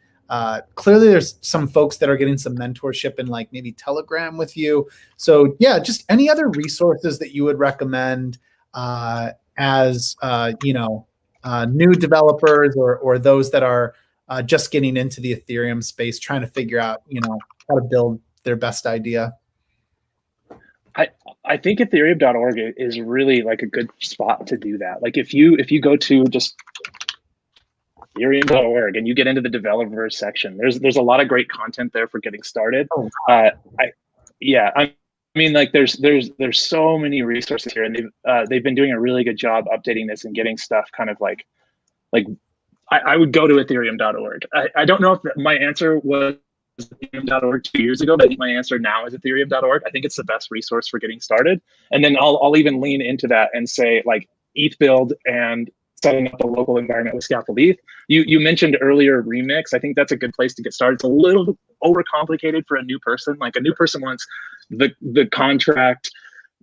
A: clearly there's some folks that are getting some mentorship in like maybe Telegram with you. So yeah, just any other resources that you would recommend as new developers or those that are just getting into the Ethereum space, trying to figure out how to build their best idea.
C: I think Ethereum.org is really like a good spot to do that. Like if you go to just Ethereum.org and you get into the developers section, there's a lot of great content there for getting started. I mean, like there's so many resources here, and they've been doing a really good job updating this and getting stuff kind of like I would go to ethereum.org. I don't know if my answer was ethereum.org 2 years ago, but I think my answer now is ethereum.org. I think it's the best resource for getting started. And then I'll even lean into that and say like ETH build and setting up a local environment with Scaffold ETH. You mentioned earlier Remix. I think that's a good place to get started. It's a little overcomplicated for a new person. Like a new person wants the contract,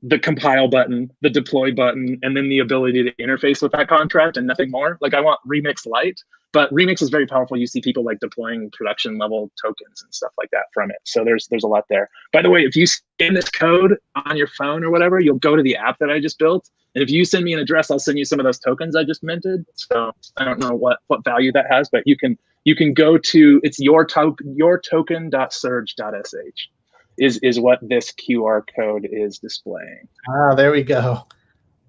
C: the compile button, the deploy button, and then the ability to interface with that contract and nothing more. Like I want Remix Lite, but Remix is very powerful. You see people like deploying production level tokens and stuff like that from it. So there's a lot there. By the way, if you scan this code on your phone or whatever, you'll go to the app that I just built. And if you send me an address, I'll send you some of those tokens I just minted. So I don't know what value that has, but you can go to, it's yourtoken.surge.sh. is what this QR code is displaying.
A: Ah, there we go.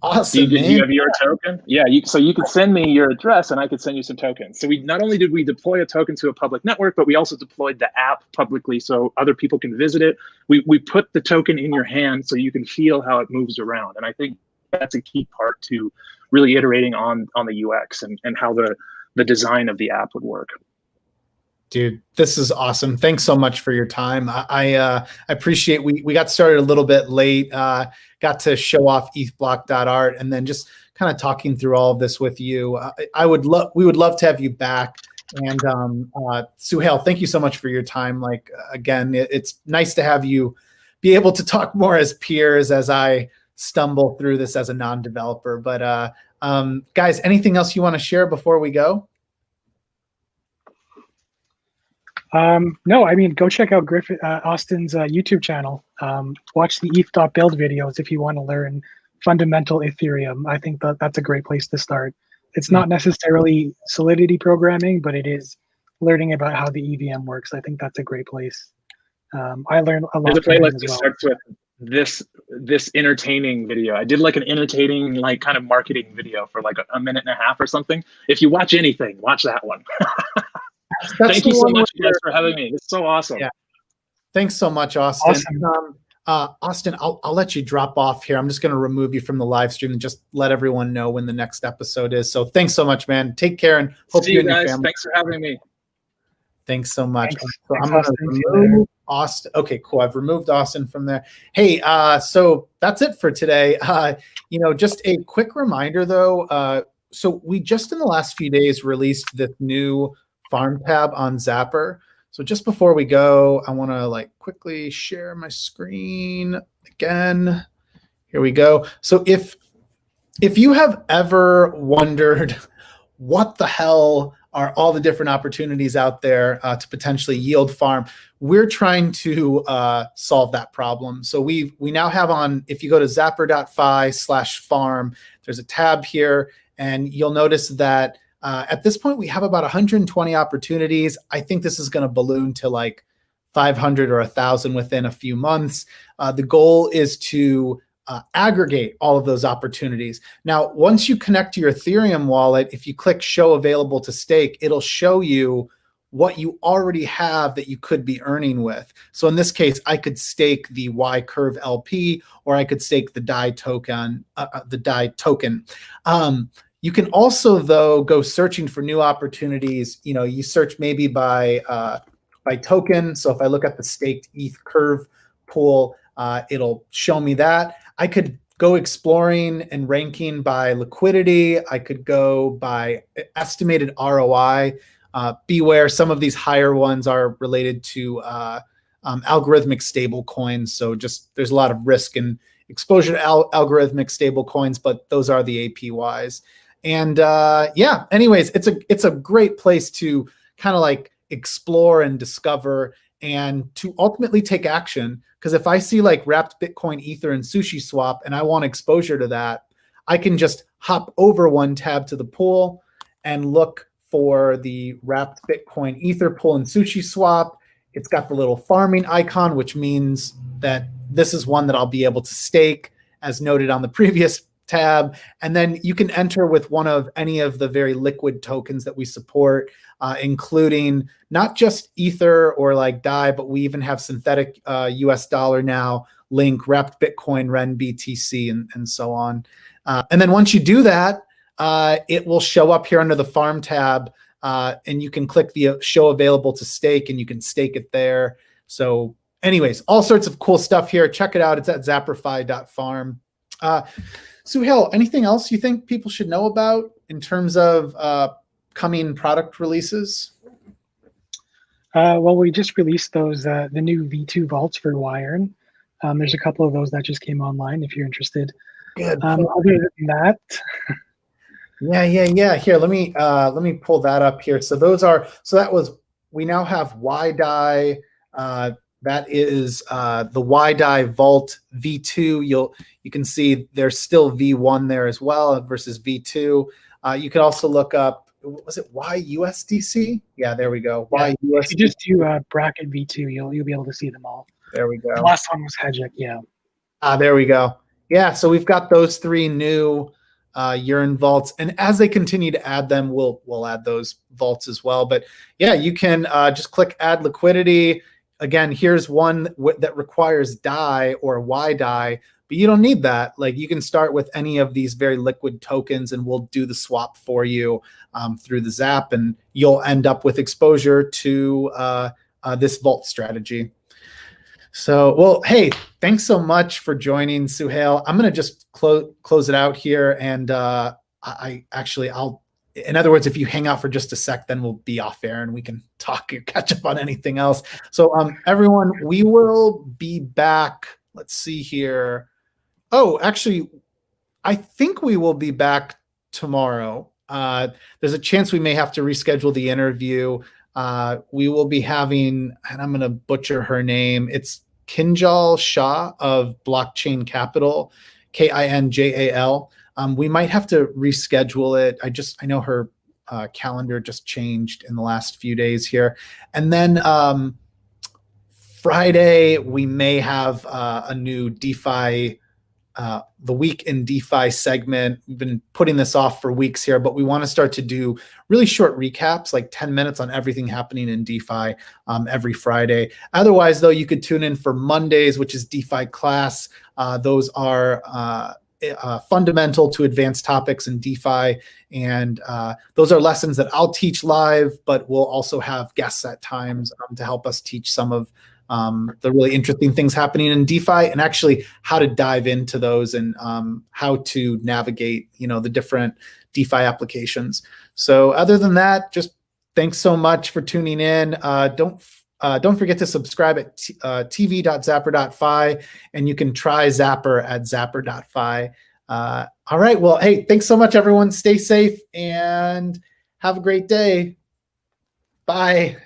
A: Awesome,
C: Do you have your token? Yeah, so you could send me your address and I could send you some tokens. So we not only did we deploy a token to a public network, but we also deployed the app publicly so other people can visit it. We put the token in your hand so you can feel how it moves around. And I think that's a key part to really iterating on the UX and how the design of the app would work.
A: Dude, this is awesome. Thanks so much for your time. I appreciate we got started a little bit late, got to show off EthBlock.art and then just kind of talking through all of this with you. We would love to have you back. And Suhail, thank you so much for your time. Like, again, it's nice to have you be able to talk more as peers as I stumble through this as a non-developer. But guys, anything else you want to share before we go?
D: No, I mean, go check out Austin's YouTube channel. Watch the ETH.build videos if you want to learn fundamental Ethereum. I think that's a great place to start. It's not necessarily Solidity programming, but it is learning about how the EVM works. I think that's a great place. I learned a lot.
C: There's a playlist that starts with this entertaining video. I did like an entertaining, like kind of marketing video for like a minute and a half or something. If you watch anything, watch that one. Thank you so much, guys, for having me. It's so awesome.
A: Yeah. Thanks so much, Austin.
D: Awesome.
A: Austin, I'll let you drop off here. I'm just going to remove you from the live stream and just let everyone know when the next episode is. So thanks so much, man. Take care and hope you and your family.
C: Thanks for having me.
A: Thanks so much.
D: Thanks.
A: So I'm going to remove Austin. Okay, cool. I've removed Austin from there. Hey, so that's it for today. Just a quick reminder though. So we just in the last few days released this new farm tab on Zapper. So just before we go, I want to quickly share my screen again. Here we go. So if you have ever wondered what the hell are all the different opportunities out there to potentially yield farm, we're trying to solve that problem. So we now have on, if you go to zapper.fi/farm, there's a tab here, and you'll notice that at this point, we have about 120 opportunities. I think this is going to balloon to like 500 or 1,000 within a few months. The goal is to aggregate all of those opportunities. Now, once you connect to your Ethereum wallet, if you click Show Available to Stake, it'll show you what you already have that you could be earning with. So in this case, I could stake the Y Curve LP, or I could stake the DAI token. You can also, though, go searching for new opportunities. You search maybe by token. So if I look at the staked ETH curve pool, it'll show me that. I could go exploring and ranking by liquidity. I could go by estimated ROI. Beware, some of these higher ones are related to algorithmic stable coins. So just there's a lot of risk and exposure to algorithmic stable coins, but those are the APYs. And anyways, it's a great place to kind of explore and discover and to ultimately take action. Because if I see wrapped Bitcoin, Ether, and Sushi Swap, and I want exposure to that, I can just hop over one tab to the pool and look for the wrapped Bitcoin, Ether pool and Sushi Swap. It's got the little farming icon, which means that this is one that I'll be able to stake, as noted on the previous tab. And then you can enter with one of any of the very liquid tokens that we support, including not just Ether or DAI, but we even have synthetic US dollar now, Link, wrapped Bitcoin, Ren, BTC, and so on. And then once you do that, it will show up here under the farm tab and you can click the show available to stake, and you can stake it there. So anyways, all sorts of cool stuff here. Check it out. It's at zapperfi.farm. Suhail, anything else you think people should know about in terms of coming product releases?
D: Well, we just released those the new V2 vaults for Wiren. There's a couple of those that just came online if you're interested.
A: Good.
D: Other than that,
A: yeah. Here, let me pull that up here. So that was, we now have YDAI. That is the YDAI Vault V2. You can see there's still V1 there as well versus V2. You can also look up, was it YUSDC? Yeah, there we go.
D: Yeah.
A: YUSDC.
D: If you just do bracket V2, you'll be able to see them all.
A: There we go.
D: The last one was Hedgehog, yeah.
A: There we go. Yeah, so we've got those 3 new urine vaults, and as they continue to add them, we'll add those vaults as well. But yeah, you can just click add liquidity. Again, here's one that requires DAI or YDAI, but you don't need that. Like, you can start with any of these very liquid tokens, and we'll do the swap for you through the Zap, and you'll end up with exposure to this vault strategy. So, well, hey, thanks so much for joining, Suhail. I'm going to just close it out here, and I'll. In other words, if you hang out for just a sec, then we'll be off air and we can talk or catch up on anything else. So everyone, we will be back. Let's see here. Oh, actually, I think we will be back tomorrow. There's a chance we may have to reschedule the interview. We will be having, and I'm going to butcher her name. It's Kinjal Shah of Blockchain Capital, Kinjal. We might have to reschedule it. I know her calendar just changed in the last few days here. And then Friday, we may have a new DeFi, the Week in DeFi segment. We've been putting this off for weeks here, but we want to start to do really short recaps, like 10 minutes on everything happening in DeFi every Friday. Otherwise, though, you could tune in for Mondays, which is DeFi class. Those are fundamental to advanced topics in DeFi. And those are lessons that I'll teach live, but we'll also have guests at times to help us teach some of the really interesting things happening in DeFi, and actually how to dive into those, and how to navigate, the different DeFi applications. So other than that, just thanks so much for tuning in. Don't forget to subscribe at tv.zapper.fi, and you can try Zapper at zapper.fi. All right. Well, hey, thanks so much, everyone. Stay safe and have a great day. Bye.